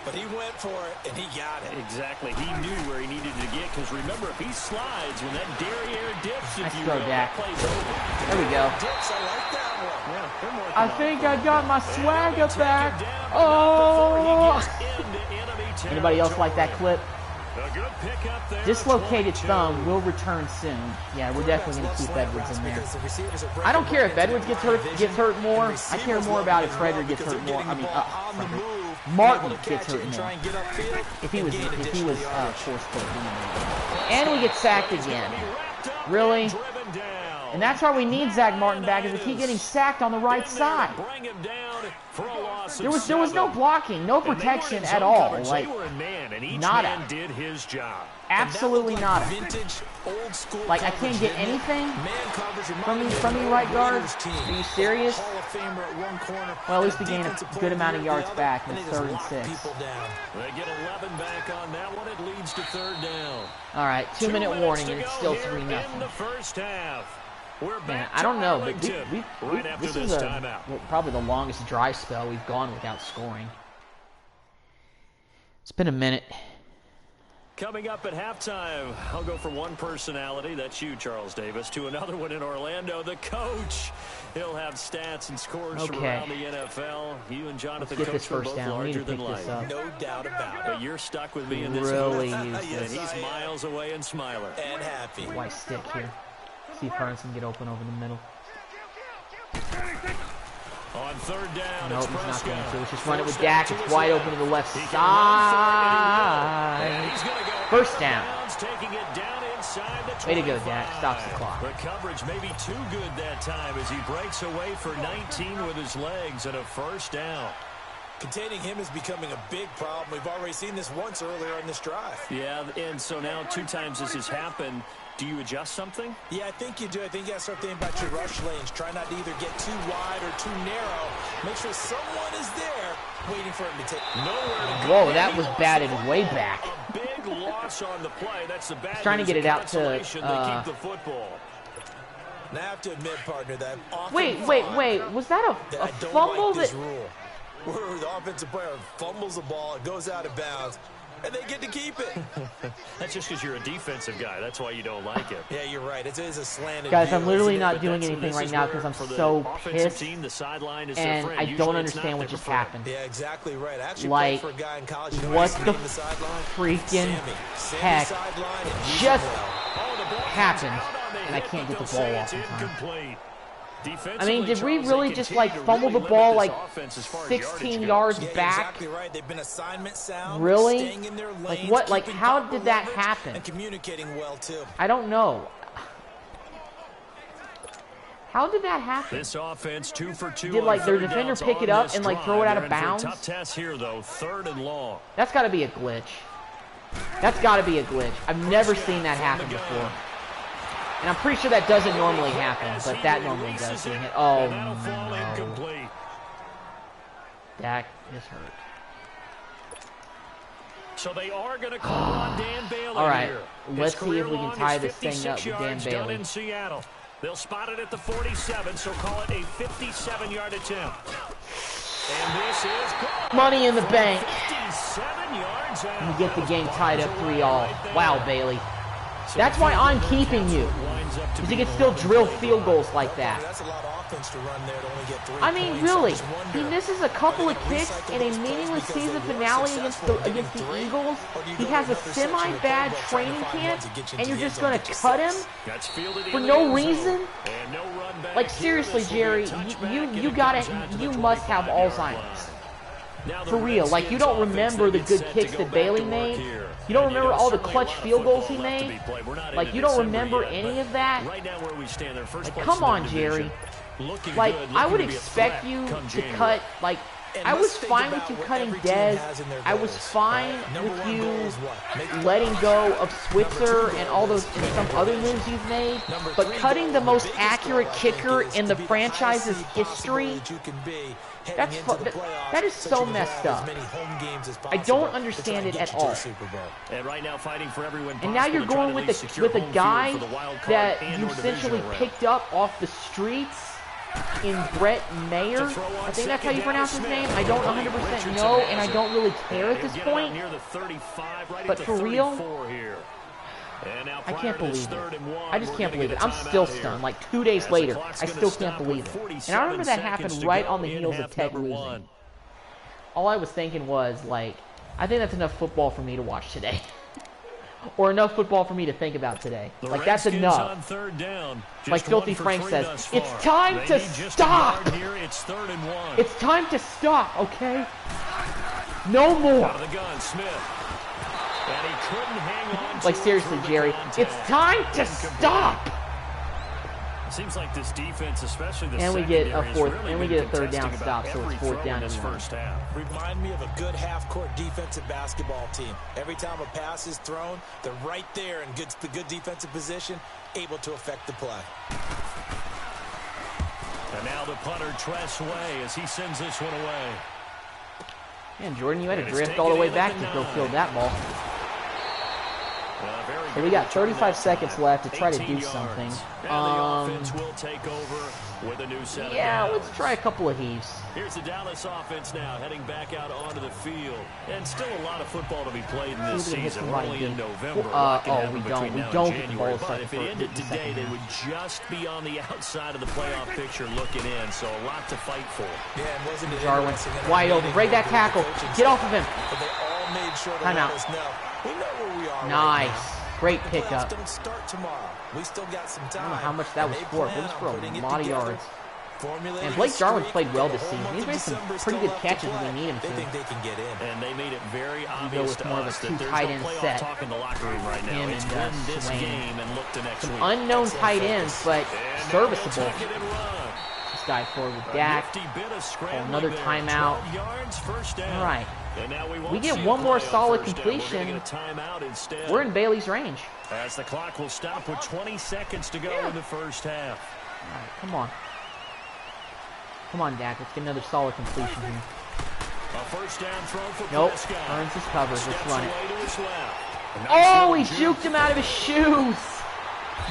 but he went for it, and he got it. Exactly. He knew where he needed to get, because remember, if he slides, when that derriere dips, if Nice you throw, will, Dak. that play's over. There we go. Dips, I like that one. Yeah, they're working I on think it. I got my swagger Take back. him down, Oh! but not before he gets into enemy Anybody else like that territory. clip? A good pickup there. Dislocated 22. thumb will return soon. Yeah, we're definitely going to keep Edwards in there. Because the receivers are I don't care if breaking Edwards gets line hurt vision, more. and I care receivers more love about it if as Frederick well gets because hurt they're more. getting I the mean, ball on the Frederick. move, Martin able to gets catch it hurt and try more. and get upfield If he and was gain forced additional to yardage. put him in. And we get sacked again. Really? Driven down. And that's why we need Zach Martin back, is we keep getting sacked on the right side. Bring him down for a loss loss of There was no blocking, no protection at all. Like, they were in man, and each nada. man did his job. Absolutely nada. Vintage, old school Like, I can't get anything from you, right guard. Are you serious? Well, at least we gained a good amount of yards back, and it's 3rd and 6. They get 11 back on that one. It leads to 3rd down. All right, 2-minute warning, and it's still 3-0. In the first half. We're Man, back I don't know, but right after this is probably the longest dry spell we've gone without scoring. It's been a minute. Coming up at halftime, I'll go from one personality, that's you, Charles Davis, to another one in Orlando, the coach. He'll have stats and scores from around the NFL. You and Jonathan Coachman both larger than life. No doubt about it. But you're stuck with me in this really one. use And he's miles away and smiler. And happy. White stick here. See if Hearns can get open over the middle. On 3rd down, Nope, it's he's not going Prescott. to. Let's just run it with Dak. It's wide open to the left side. First down. Taking it down inside the 25. Way to go, Dak. Stops the clock. The coverage may be too good that time as he breaks away for 19 with his legs and a first down. Containing him is becoming a big problem. We've already seen this once earlier in this drive. Yeah, and so now 2 times this has happened. Do you adjust something? Yeah, I think you do. I think you got to start thinking about your rush lanes. Try not to either get too wide or too narrow. Make sure someone is there waiting for him to take. Whoa, that was batted way back. A big loss on the play. That's the bad Trying to get it out to, they keep the football. Now I have to admit, partner, that Wait. Was that a fumble? Like this rule where the offensive player fumbles the ball, it goes out of bounds, and they get to keep it. That's just because you're a defensive guy. That's why you don't like it. Yeah, you're right. It is a slanted Guys, view, I'm literally isn't it? not doing anything right now because I'm so pissed, and I don't understand what just happened. Yeah, exactly right. Actually, Like, for a guy in college, what the freaking heck just happened, and I can't get the ball off in time. I mean, did we really just, like, fumble the ball, like, 16 yards back? Exactly right. They've been assignment sound, Really? staying in their lanes, Like, what? Like, keeping how proper did that leverage, happen? and communicating well, too. I don't know. How did that happen? This offense 2 for 2. Did, like, their defender pick it up and, like, throw it out of bounds? Tough test here, though. 3rd and long. That's got to be a glitch. That's got to be a glitch. I've never seen that happen before. And I'm pretty sure that doesn't normally happen, but that normally does. Oh, no. Dak is hurt. So they are going to call on Dan Bailey. All right, here. let's see if we can tie this thing up with Dan Bailey. In Seattle. They'll spot it at the 47, so call it a 57-yard attempt. And this is good. Money in the bank. 57 yards out. You get the game tied up 3-all. Wow, Bailey. That's why I'm keeping you. Because you can still drill field goals like that. That's a lot of offense to run there to only get 3 I mean, points. really, I just wonder, he misses a couple of kicks in a meaningless season finale against the Eagles. He has a semi-bad training camp, and you're just going to cut him for no reason? Like, seriously, Jerry, you must have Alzheimer's. For real, like, you don't remember the good kicks that Bailey made? You don't remember all the clutch field goals he made? Like, you don't remember any of that? Like, come on, Jerry. Like, I would expect you to cut, like, I was fine with you cutting Dez. I was fine with you letting go of Switzer and all those and some other moves you've made. But cutting the most accurate kicker in the franchise's history, that is so messed up. I don't understand it at all. And now you're going with a guy that you essentially picked up off the streets in Brett Mayer. I think that's how you pronounce his name. I don't 100% know, and I don't really care at this point. But for real, I can't believe it. I just can't believe it. I'm still stunned. Like 2 days later, I still can't believe it. And I remember that happened right on the heels of Tech losing. All I was thinking was, like, I think that's enough football for me to watch today. Or enough football for me to think about today. Like, that's enough. Like Filthy Frank says, it's time to stop! It's time to stop, okay? No more! Like, seriously, Jerry, it's time to stop! Seems like this defense, especially the and we get a secondary, fourth, and we get a third down stop, so it's fourth down in this and 1. first half. Remind me of a good half-court defensive basketball team. Every time a pass is thrown, they're right there in the good defensive position, able to affect the play. And now the punter, Tress Way, as he sends this one away. Man, Jordan, you had to drift all the way back to go field that ball. So we got 35 seconds left to try to do something. Yeah, let's try a couple of heaves. Here's the Dallas offense now, heading back out onto the field. And still a lot of football to be played in this season. We're only in November. We don't get the ball. But if it ended today, they would just be on the outside of the playoff picture looking in. So a lot to fight for. Yeah, and wasn't it Jarwin, wide open. Break that tackle. Get off of him. But they all made sure to let us know. We know where we are. Nice. Right now. Great pickup. Don't start tomorrow. We still got some time. I don't know how much that was for. It was for a lot of yards. And Blake Jarwin's played well this season. He's made some pretty good catches when they need him to. They think they can get in. And they made it very go obvious with to more of a us two that there's tight no end playoff set. talk in the locker room right now. Him It's and, win this Swain. game and look to next week. Unknown tight ends, but And serviceable. tuck it and run. This guy forward with Dak. Another timeout. All right. We get one more solid completion. We're in Bailey's range. As the clock will stop with 20 seconds to go in the first half. All right, come on. Come on, Dak. Let's get another solid completion here. A first down throw for Nope. Prescott. Earns his coverage. Let's run it. Away to his left. Oh, he juked him out of his shoes.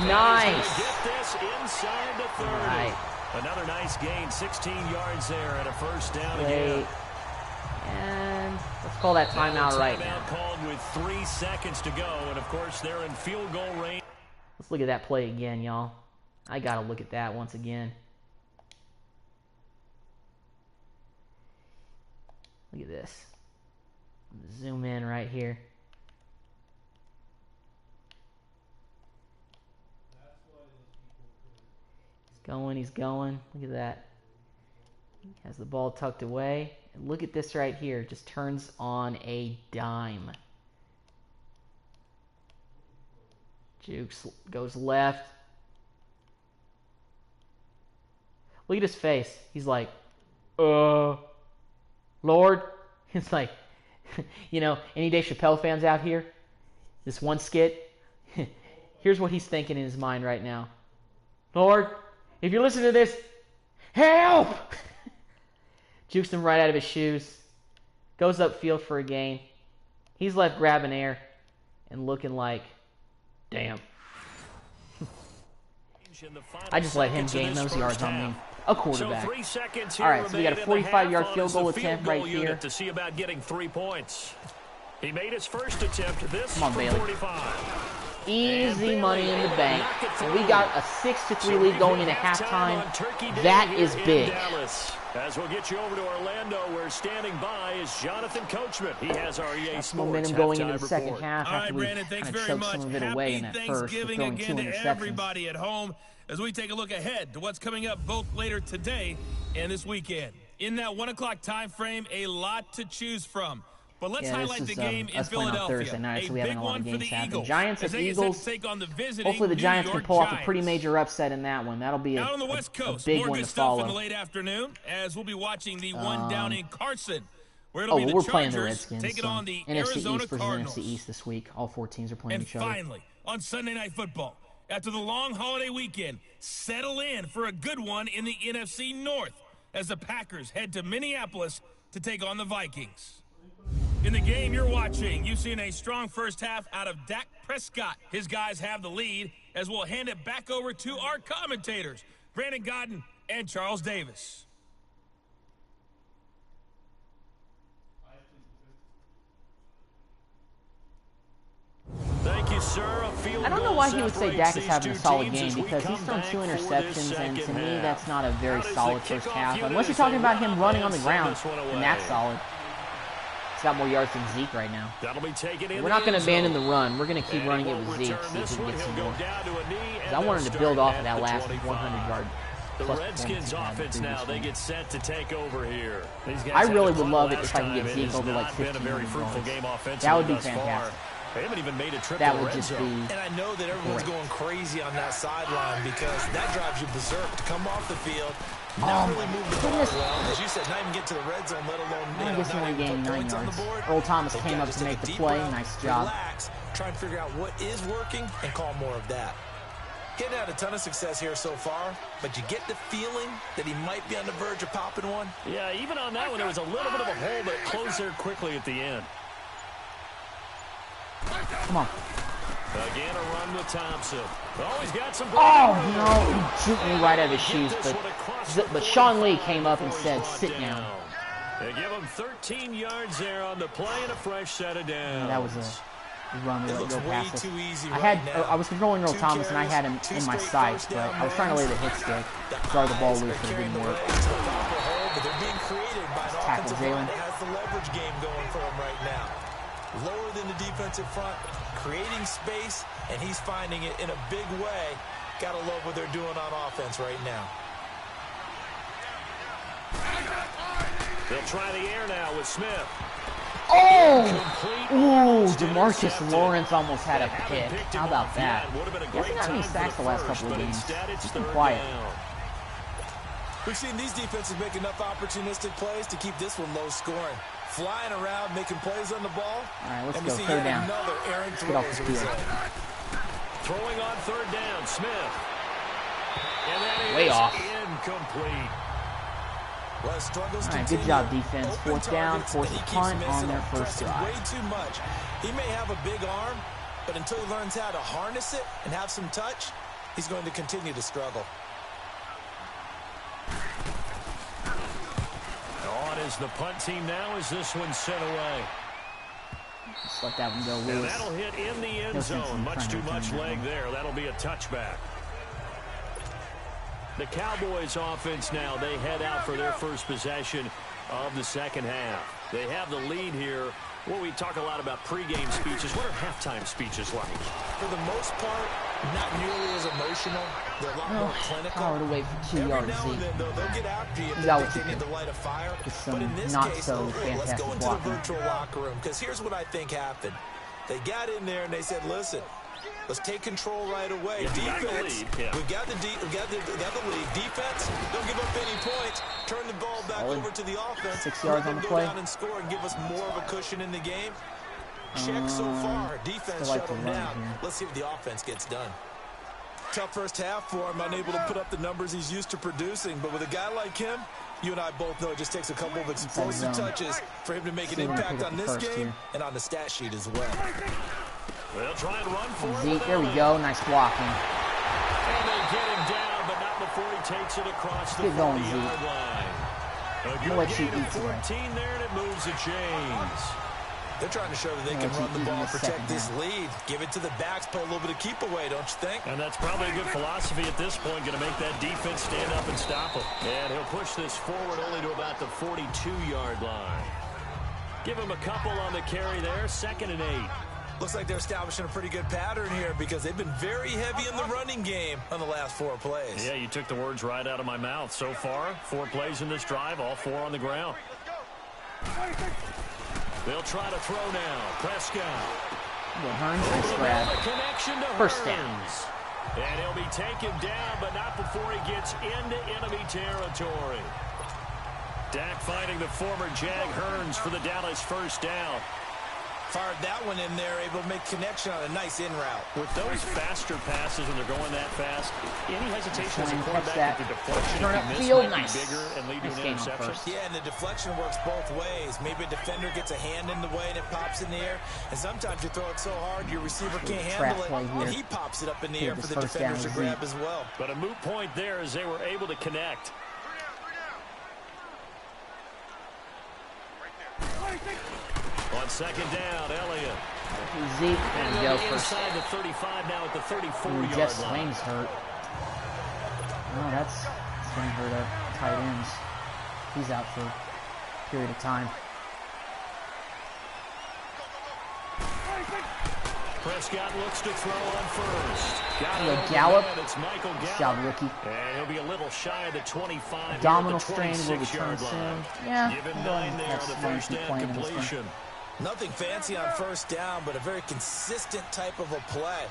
Nice. Get this inside the 30. All right. Another nice gain, 16 yards there and a first down Wait. again. And let's call that timeout right now. Timeout called with 3 seconds to go, and of course they're in field goal range. Let's look at that play again, y'all. I gotta look at that once again. Look at this. Zoom in right here. He's going. Look at that. He has the ball tucked away. And look at this right here. Just turns on a dime. Jukes goes left. Look at his face. He's like, Lord. It's like, you know, any Dave Chappelle fans out here? This one skit? Here's what he's thinking in his mind right now. Lord, if you're listening to this, help! Jukes him right out of his shoes. Goes upfield for a gain. He's left grabbing air and looking like, damn. I just let him gain those yards on me. A quarterback. So 3 seconds All right, so we got a 45-yard field goal attempt right here. To see about getting 3 points. He made his first attempt. This Come on, from Bailey. 45. Easy money in the bank. And we got a 6-3 lead going into halftime. That is big. As we'll get you over to Orlando, where standing by is Jonathan Coachman. He has our EA That's Sports momentum going into the halftime second report. half All right, after we Brandon, thanks kind of very choked some much. of it away in Happy that first with Thanksgiving throwing 2 again to interceptions. everybody at home as we take a look ahead to what's coming up both later today and this weekend. In that 1 o'clock time frame, a lot to choose from. But let's highlight the game in us playing on Philadelphia. Thursday night, so a we have big a lot one of for games the happening. Eagles. Giants as and they get set Eagles. to take on the visiting Hopefully the New Giants York can pull off a Giants. pretty major upset in that one. That'll be Out on the West Coast, big more one good to stuff follow. in the late afternoon as we'll be watching the one down in Carson, where it'll Oh, be well, the we're Chargers playing the Redskins. taking So on the NFC Arizona East versus Cardinals. NFC East this week. All 4 teams are playing And each other. finally, on Sunday Night Football, after the long holiday weekend, settle in for a good one in the NFC North as the Packers head to Minneapolis to take on the Vikings. In the game you're watching, you've seen a strong first half out of Dak Prescott. His guys have the lead as we'll hand it back over to our commentators, Brandon Godden and Charles Davis. Thank you, sir. I don't know why he would say Dak is having a solid game because he's thrown 2 interceptions, and to me that's not a very solid first half. Unless you're talking about him running on the ground, then that's solid. He's got more yards than Zeke right now. We're not going to abandon the run. We're going to keep running it with Zeke, see if we can get some more. Because I want him to build off of that last 100-yard The Redskins offense now, they get set to take over here. I really would love it if I can get Zeke over like 15 yards. That would be fantastic. They haven't even made a trip that to the would red just be. zone. And I know that everyone's going crazy on that sideline because that drives you berserk to come off the field, not really move the ball well. As you said, not even get to the red zone, let alone I guess he only gained 9 yards. Earl Thomas came up to make the play. Nice job. Relax, try and figure out what is working and call more of that. Getting out a ton of success here so far, but you get the feeling that he might be on the verge of popping one. Yeah, even on that one, there was a little bit of a hole, but it closed there quickly at the end. Come on. Again, a run with Thompson. Oh, he's got some. Oh, no. He juked me right out of his shoes. But Sean Lee came up and said, sit down. They give him 13 yards there on the play and a fresh set of downs. Yeah, that was a run with go past it. I was controlling Earl Thomas, and I had him in my sights, but I was trying to lay the hit stick, draw the ball loose, but it didn't work. Tackle Jalen. Has the leverage game going for him right now. Lower than the defensive front, creating space, and he's finding it in a big way. Gotta love what they're doing on offense right now. They'll try the air now with Smith. Oh! Ooh, DeMarcus Lawrence almost had a pick. How about that? He hasn't had any sacks the last couple of games. He's been quiet. We've seen these defenses make enough opportunistic plays to keep this one low scoring. Flying around, making plays on the ball. All right, let's and go. we see Third yet down. another errant Let's throw get off as the a field. result. Throwing on third down, Smith. And that is Way off. Incomplete. Well, struggles All right, continue. good job, defense. Open Fourth down, targets, force and a he keeps punt missing on their them, first pressing drive. way too much. He may have a big arm, but until he learns how to harness it and have some touch, he's going to continue to struggle. On is the punt team now as this one's sent away. Just let that one go And loose. that'll hit in the end No sense zone. in Much trying to too return much that leg one. there. That'll be a touchback. The Cowboys offense now, they head out for their first possession of the second half. They have the lead here. Well, we talk a lot about pregame speeches. What are halftime speeches like? For the most part, not nearly as emotional. They're a lot more clinical. Power to wait for 2 Every yards. now and then, though, they'll get after you if You they got think what they you need can. to light a fire. Just some But in this not case, so let's fantastic go into blocking. the virtual locker room, because here's what I think happened. They got in there and they said, listen, let's take control right away. Yeah, you got the Defense, lead, yeah. we got the lead. Defense, don't give up any points. Turn the ball back over to the offense. 6 yards Let on them the go play. down and score and give us more of a cushion in the game. Check so far. Defense still like shut to them run down. here. Let's see what the offense gets done. Tough first half for him, unable to put up the numbers he's used to producing. But with a guy like him, you and I both know it just takes a couple of explosive touches for him to make an impact on this game and on the stat sheet as well. They'll try and run for it. Zeke, there we go. Nice blocking. And they get him down, but not before he takes it across the Get going, 40-yard Zeke. line. A I'll good let you gain of eat today. 14 there, and it moves the chains. They're trying to show that they I'll can let run you the eat in ball, the protect second this half. lead. Give it to the backs, play a little bit of keep away, don't you think? And that's probably a good philosophy at this point, going to make that defense stand up and stop him. And he'll push this forward only to about the 42-yard line. Give him a couple on the carry there, 2nd and 8. Looks like they're establishing a pretty good pattern here because they've been very heavy in the running game on the last 4 plays. Yeah, you took the words right out of my mouth. So far, 4 plays in this drive, all 4 on the ground. They'll try to throw now. Prescott. Hearns, nice grab. First down. And he'll be taken down, but not before he gets into enemy territory. Dak finding the former Jag Hearns for the Dallas first down. Fired that one in there, able to make connection on a nice in route. With those faster passes when they're going that fast, any hesitation as a Catch quarterback that. with the deflection Turn if you miss upfield, might nice. be bigger and lead to Nice an game on interception. first. Yeah, and the deflection works both ways. Maybe a defender gets a hand in the way and it pops in the air. And sometimes you throw it so hard your receiver can't handle it, and he pops it up in the air for the defenders to grab as well. But a moot point there as they were able to connect. On 2nd down, Elliott. Zeke, there we go. First. Inside the 35 now at the 34-yard Jeff line. Swain's hurt. Oh, that's going to hurt our tight ends. He's out for a period of time. Prescott looks to throw on first. Got it over Gallup. the head. It's Michael Good Gallup. job, rookie. And he'll be a little shy of the 25. Abdominal here strain at the will return 26-yard line. soon. Yeah, Given go 9 ahead and there have on the Swain first keep down playing in this one. completion. Nothing fancy on first down, but a very consistent type of a play.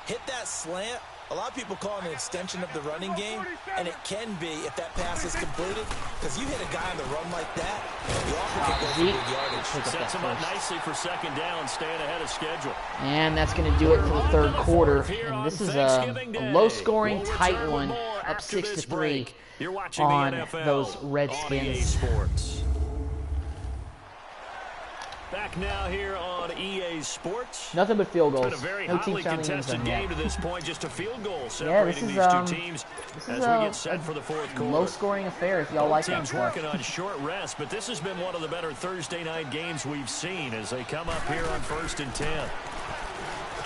Hit that slant. A lot of people call it an extension of the running game, and it can be if that pass is completed, because you hit a guy on the run like that, you often can go for big yardage. Sets him up nicely for second down, staying ahead of schedule. And that's going to do it for the third quarter. And this is a low-scoring, tight one, up 6-3 on those Redskins. Back now here on EA Sports. Nothing but field goals. It's been a very no hotly team contested game yet. to this point. Just a field goal separating these two teams as we get set for the fourth quarter. Low-scoring affair if y'all like that. Teams working on short rest, but this has been one of the better Thursday night games we've seen as they come up here on 1st and 10.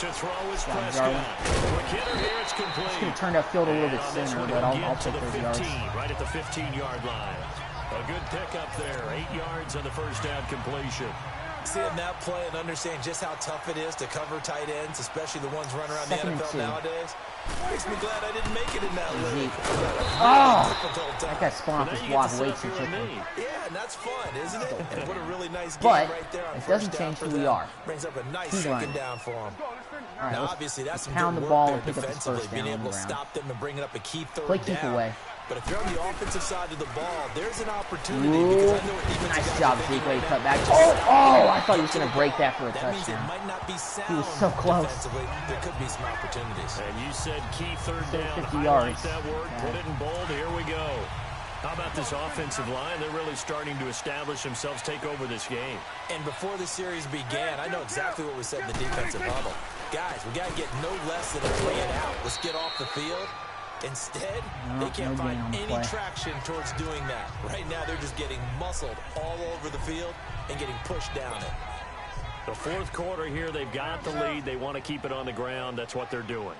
To throw is Prescott. Quick hitter here, it's complete. It's going to turn that field a little bit sooner, but I'll take those yards. Right at the 15-yard line. A good pickup there. 8 yards on the first down completion. Seeing that play and understanding just how tough it is to cover tight ends, especially the ones running around the NFL nowadays, makes me glad I didn't make it in that league. That guy spun off his block way too quickly. Yeah, and that's fun, isn't it? And what a really nice game But right there on it doesn't change who we are. Brings up a nice second down for him. All right, now, obviously, that's some pound good the work ball there and pick up this defensively, first being down on able the to ground. stop them and bringing up a key third Play down. keep away. But if you're on the offensive side of the ball, there's an opportunity because I know what defense Nice guys job, are Zeke. thinking Way to right cut now. back. Oh, I thought he was going to break that for a That means it touchdown. might not be sound. He was so close. Defensively, there could be some opportunities. And you said key third down. 50 Highlight yards. that word. Put it in bold. Here we go. How about this offensive line? They're really starting to establish themselves, take over this game. And before the series began, I know exactly what we said in the defensive huddle. Guys, we got to get no less than a 3 and out. Let's get off the field. Instead, they can't find any traction towards doing that. Right now, they're just getting muscled all over the field and getting pushed down it. The fourth quarter here, they've got the lead. They want to keep it on the ground. That's what they're doing.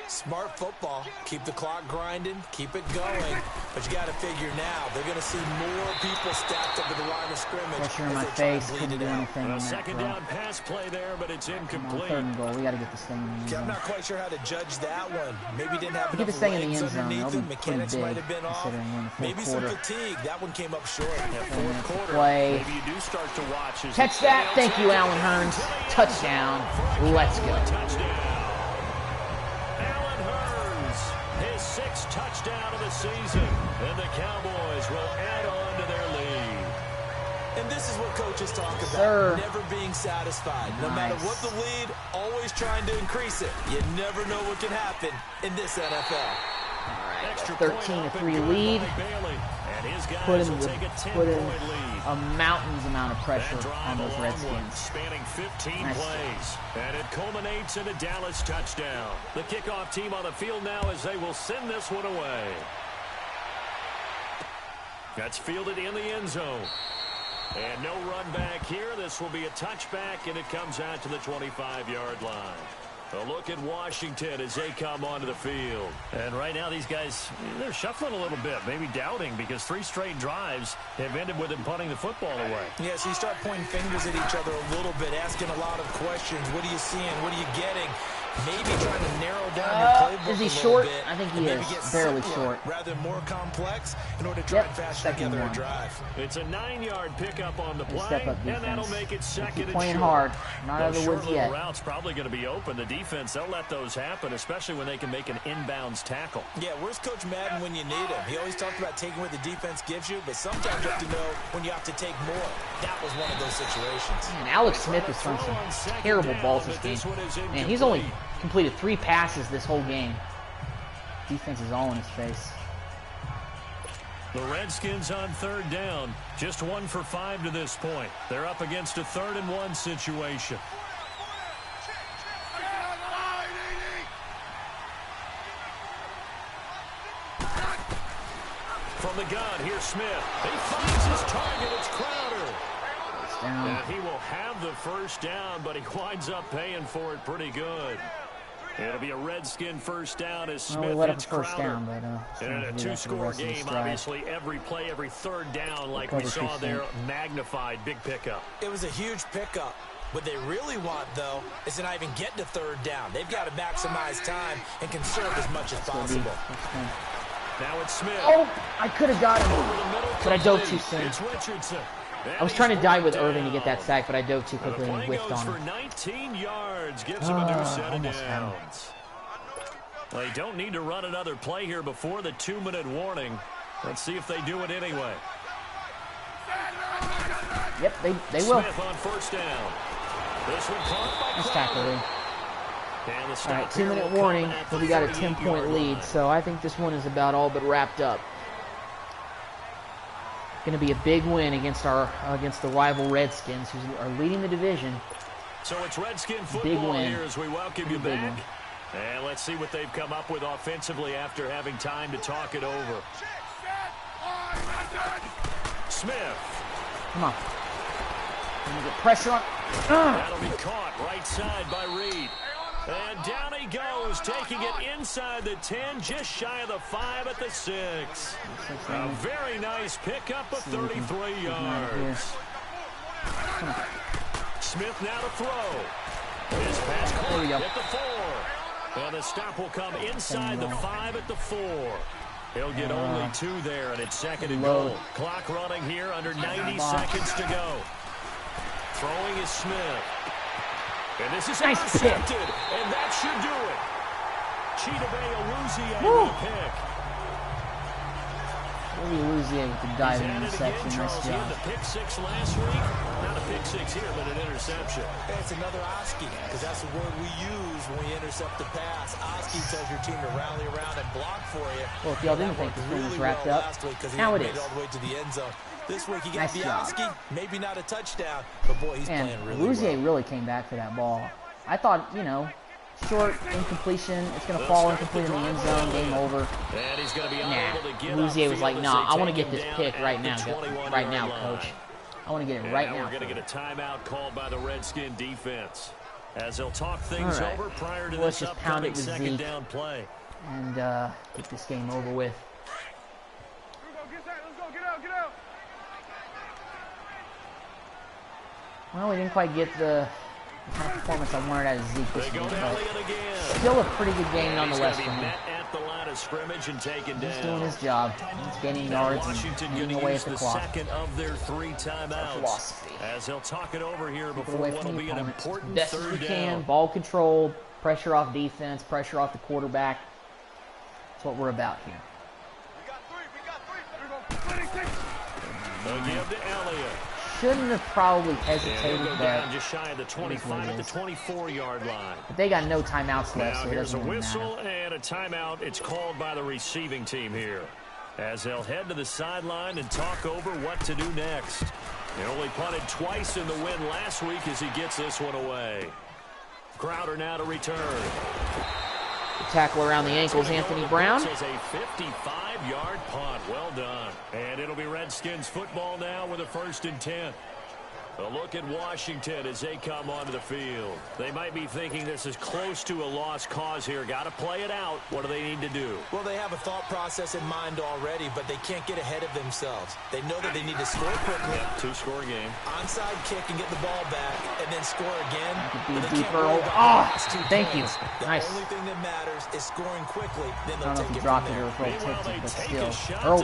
Smart football. Keep the clock grinding. Keep it going. But you got to figure now, they're going to see more people stacked up at the line of scrimmage. Pressure in my face. Couldn't do anything on A that second throw. down pass play there, but it's incomplete. Third and goal. We got to get this thing in the end I'm zone. not quite sure how to judge that one. Maybe didn't have Get enough this thing in the legs end zone. underneath That'll him. be pretty Mechanics big, might have been off. considering we're in the fourth Maybe some quarter. fatigue. That one came up short. Fourth quarter. Play. Maybe you do start to watch. Catch that. Thank you, Alan Hearns. Touchdown. Let's go. Touchdown. Alan Hearns, his 6th touchdown of the season. And the Cowboys will add on to their lead. And this is what coaches talk about. Sir. Never being satisfied. No matter what the lead, always trying to increase it. You never know what can happen in this NFL. 13-3 lead. Put in a mountain's amount of pressure on those Redskins. Spanning 15 Nice. plays. And it culminates in a Dallas touchdown. The kickoff team on the field now as they will send this one away. That's fielded in the end zone. And no run back here. This will be a touchback, and it comes out to the 25-yard line. A look at Washington as they come onto the field. And right now these guys, they're shuffling a little bit, maybe doubting, because 3 straight drives have ended with them punting the football away. Yeah, so you start pointing fingers at each other a little bit, asking a lot of questions. What are you seeing? What are you getting? Maybe trying to narrow down your playbook Is he a little short? bit. I think he and maybe is. get Barely simpler short. rather than more complex in order to try and fashion together a drive. It's a 9-yard pickup on the play, Step up and that'll defense. make it second Keep and playing short. hard. Not out of Those the woods short little yet. routes probably going to be open. The defense, they'll let those happen, especially when they can make an inbounds tackle. Yeah, where's Coach Madden when you need him? He always talked about taking what the defense gives you, but sometimes you have to know when you have to take more. That was one of those situations. And Alex Smith has thrown some terrible balls this game. Man, he's only completed 3 passes this whole game. Defense is all in his face. The Redskins on 3rd down, just 1 for 5 to this point. They're up against a 3rd and 1 situation. From the gun, here's Smith. He finds his target. It's Crowder. Down. And he will have the first down, but he winds up paying for it pretty good. It'll be a Redskin first down as Smith Well, we let up a hits first Crowder. down, but And in a 2-score game, obviously every play, every 3rd down, like we saw there, magnified, big pickup. It was a huge pickup. What they really want, though, is to not even get to 3rd down. They've got to maximize time and conserve as much as possible. Now it's Smith. Oh, I could have got him, Over the middle, but I dove complete. too soon. It's Richardson. I was trying to dive with Irving to get that sack, but I dove too quickly and whiffed on him. For 19 yards, gives him a new set of downs. They don't need to run another play here before the 2-minute warning. Let's see if they do it anyway. Yep, they will. Smith on first down. This one caught by Nice tackle, Lee. All right, 2-minute warning, but we got a 10-point lead, so I think this one is about all but wrapped up. Going to be a big win against the rival Redskins, who are leading the division. So it's Redskin football here as we welcome you back. And let's see what they've come up with offensively after having time to talk it over. Smith. Come on. Let me get pressure on. That'll be caught right side by Reed. And down he goes, taking it inside the 10, just shy of the 5 at the 6. A very nice pickup of 33 yards. Smith now to throw. His pass caught at the 4. And the stop will come inside the 5 at the 4. He'll get only 2 there, and it's second and goal. Clock running here, under 90 seconds to go. Throwing is Smith. And this is intercepted, and that should do it. Chidobe Awuzie with the pick. Awuzie with the diving interception. Nice job. The pick 6 last week. Not a pick 6 here, but an interception. Hey, it's another Oski, because that's the word we use when we intercept the pass. Oski tells your team to rally around and block for you. Well, if y'all didn't think this one was wrapped up, now it is. All the way to the end zone. This week he got the Oski, maybe not a touchdown, but boy, he's playing really well. Awuzie really came back for that ball. I thought, you know, short, incompletion, it's going to fall incomplete in the end zone, game over. And he's going to be unable to get Awuzie was like, nah, I want to get this pick right now, coach. I want to get it right now. We're going to get a timeout called by the Redskin defense, as they'll talk things over prior to this upcoming second down play. And get this game over with. Well, we didn't quite get the kind of performance I wanted out of Zeke this week, but still a pretty good game nonetheless for him. He's doing his job. He's gaining yards and getting away at the clock. Second of their 3 timeouts. Philosophy. As he'll talk it over here before what will be an important best third as we down. can, ball controlled, pressure off defense, pressure off the quarterback. That's what we're about here. They'll give to Elliott. Shouldn't have probably hesitated, but just shy of the 25 at the 24-yard line. But they got no timeouts left, so it doesn't really matter. Here's a whistle and a timeout. It's called by the receiving team here, as they'll head to the sideline and talk over what to do next. He only punted twice in the win last week as he gets this one away. Crowder now to return. The tackle around the ankles, Anthony Brown. This is a 55-yard punt. Well done. And it'll be Redskins football now with a 1st and 10. A look at Washington as they come onto the field. They might be thinking this is close to a lost cause here. Got to play it out. What do they need to do? Well, they have a thought process in mind already, but they can't get ahead of themselves. They know that they need to score quickly. 2-score game. Onside kick and get the ball back, and then score again. Thank you. Nice. The only thing that matters is scoring quickly. Then I don't know if he dropped it or if Earl tipped it, but still. Earl,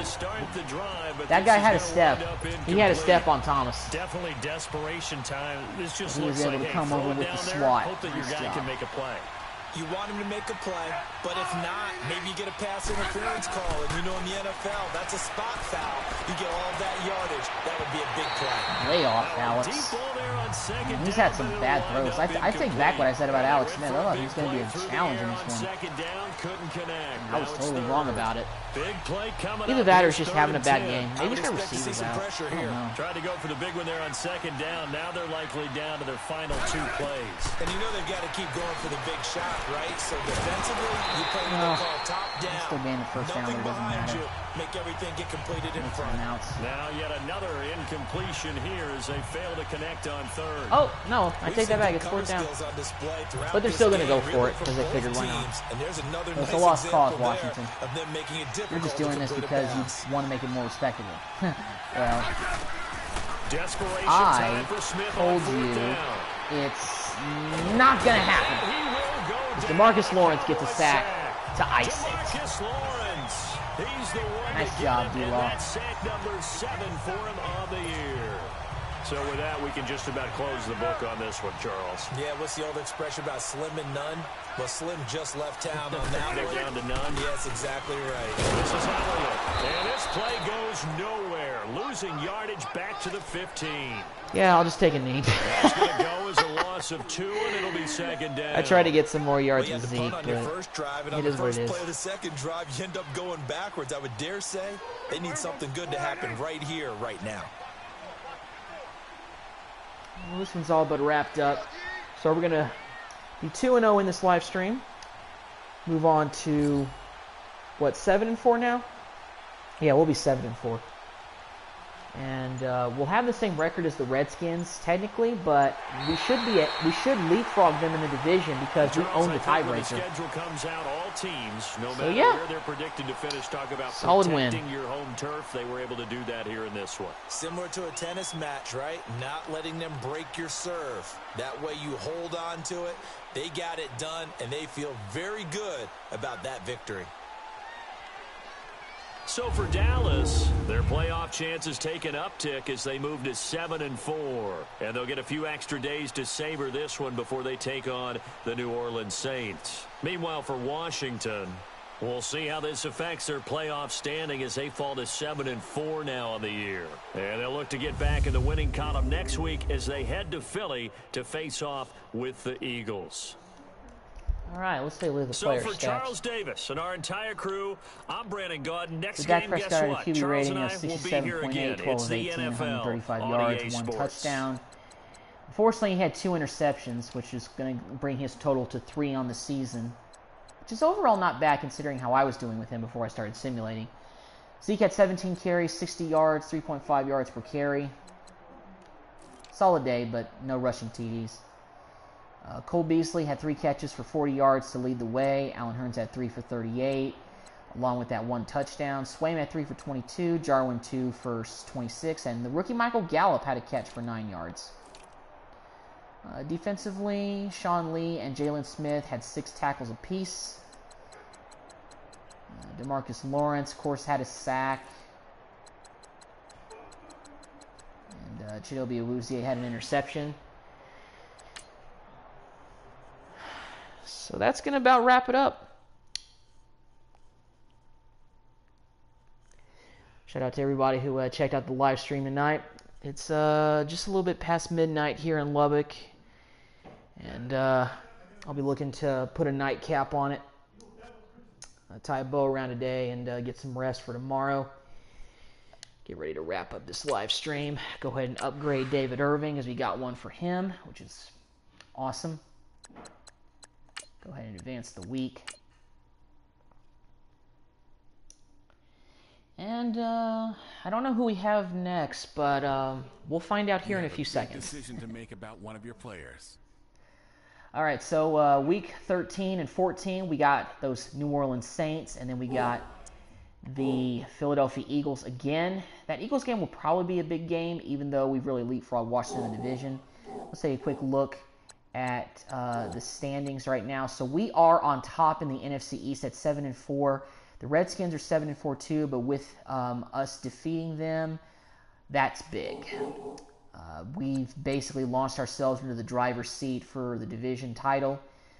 that guy had a step. He had a step on Thomas. Definitely desperation time. This just he looks was able like, to come over with the SWAT. Hope that your guy can make a play. You want him to make a play, but if not, maybe you get a pass interference call. And you know in the NFL, that's a spot foul. You get all that yardage. That would be a big play. Lay off, Alex. He's had some bad throws. I take back what I said about Alex Smith. I thought he was going to be a challenge in this one. I was totally wrong about it. Either that or he's just having a bad game. Maybe their receivers out. I don't know. Tried to go for the big one there on 2nd down. Now they're likely down to their final 2 plays. And you know they've got to keep going for the big shot, right? So defensively, you play what they call top down. Still gain the 1st down, but it doesn't matter. Make everything get completed in front. Now yet another incompletion here as they fail to connect on 3rd. Oh, no, I take that back. It's 4th down. But they're still going to go for it because they figured why not. It's a lost cause, Washington. You're just doing this because you want to make it more respectable. Well, I told you it's not going to happen. DeMarcus Lawrence gets a sack to ice it. He's the one nice job, D-Law. Sack number 7 for him on the year. So with that, we can just about close the book on this one, Charles. Yeah, what's the old expression about slim and none? Well, Slim just left town on that They're one. down to none. Yes, exactly right. This is how they look. And this play goes nowhere. Losing yardage back to the 15. Yeah, I'll just take a knee. That's going to go as a loss of 2, and it'll be second down. I tried to get some more yards Well, with you had Zeke, to punt on your but first drive, and it on the is what it first is. play of the second drive, you end up going backwards. I would dare say they need something good to happen right here, right now. Well, this one's all but wrapped up. So we're going to be 2-0 in this live stream. Move on to, what, 7-4 now? Yeah, we'll be 7-4. And we'll have the same record as the Redskins, technically, but we should leapfrog them in the division because we own the tiebreaker. The schedule comes out, all teams, no matter yeah. where they're predicted to finish, talk about solid protecting win. your home turf. They were able to do that here in this one. Similar to a tennis match, right? Not letting them break your serve. That way you hold on to it. They got it done, and they feel very good about that victory. So for Dallas, their playoff chances take an uptick as they move to 7-4. And they'll get a few extra days to savor this one before they take on the New Orleans Saints. Meanwhile, for Washington, we'll see how this affects their playoff standing as they fall to 7-4 now on the year. And they'll look to get back in the winning column next week as they head to Philly to face off with the Eagles. All right, let's take a look at the So player for stats. Charles Davis and our entire crew, I'm Brandon Gordon. Next So Dak game, Prescott guess had a what? QB Charles rating and of I will be here 67.8, again. 12 It's of the 18, NFL 135 on yards, EA 1 Sports. touchdown. Unfortunately, he had 2 interceptions, which is going to bring his total to 3 on the season, which is overall not bad considering how I was doing with him before I started simulating. Zeke had 17 carries, 60 yards, 3.5 yards per carry. Solid day, but no rushing TDs. Cole Beasley had 3 catches for 40 yards to lead the way. Allen Hurns had 3 for 38, along with that 1 touchdown. Swaim had 3 for 22, Jarwin 2 for 26, and the rookie Michael Gallup had a catch for 9 yards. Defensively, Sean Lee and Jalen Smith had 6 tackles apiece. DeMarcus Lawrence, of course, had a sack. And Chidobe Awuzie had an interception. So that's going to about wrap it up. Shout out to everybody who checked out the live stream tonight. It's just a little bit past midnight here in Lubbock. And I'll be looking to put a nightcap on it. Tie a bow around today and get some rest for tomorrow. Get ready to wrap up this live stream. Go ahead and upgrade David Irving as we got one for him, which is awesome. Go ahead and advance the week. And I don't know who we have next, but we'll find out here in a few seconds. Decision to make about one of your players. All right, so week 13 and 14, we got those New Orleans Saints, and then we got the Philadelphia Eagles again. That Eagles game will probably be a big game, even though we've really leapfrogged Washington in the division. Let's take a quick look at the standings right now. So we are on top in the NFC East at 7-4. The Redskins are 7-4 too, but with us defeating them, that's big. We've basically launched ourselves into the driver's seat for the division title.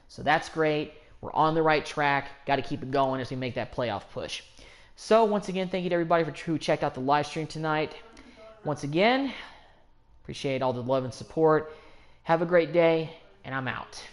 So that's great. We're on the right track. Got to keep it going as we make that playoff push. So once again, thank you to everybody who checked out the live stream tonight. Once again, appreciate all the love and support. Have a great day, and I'm out.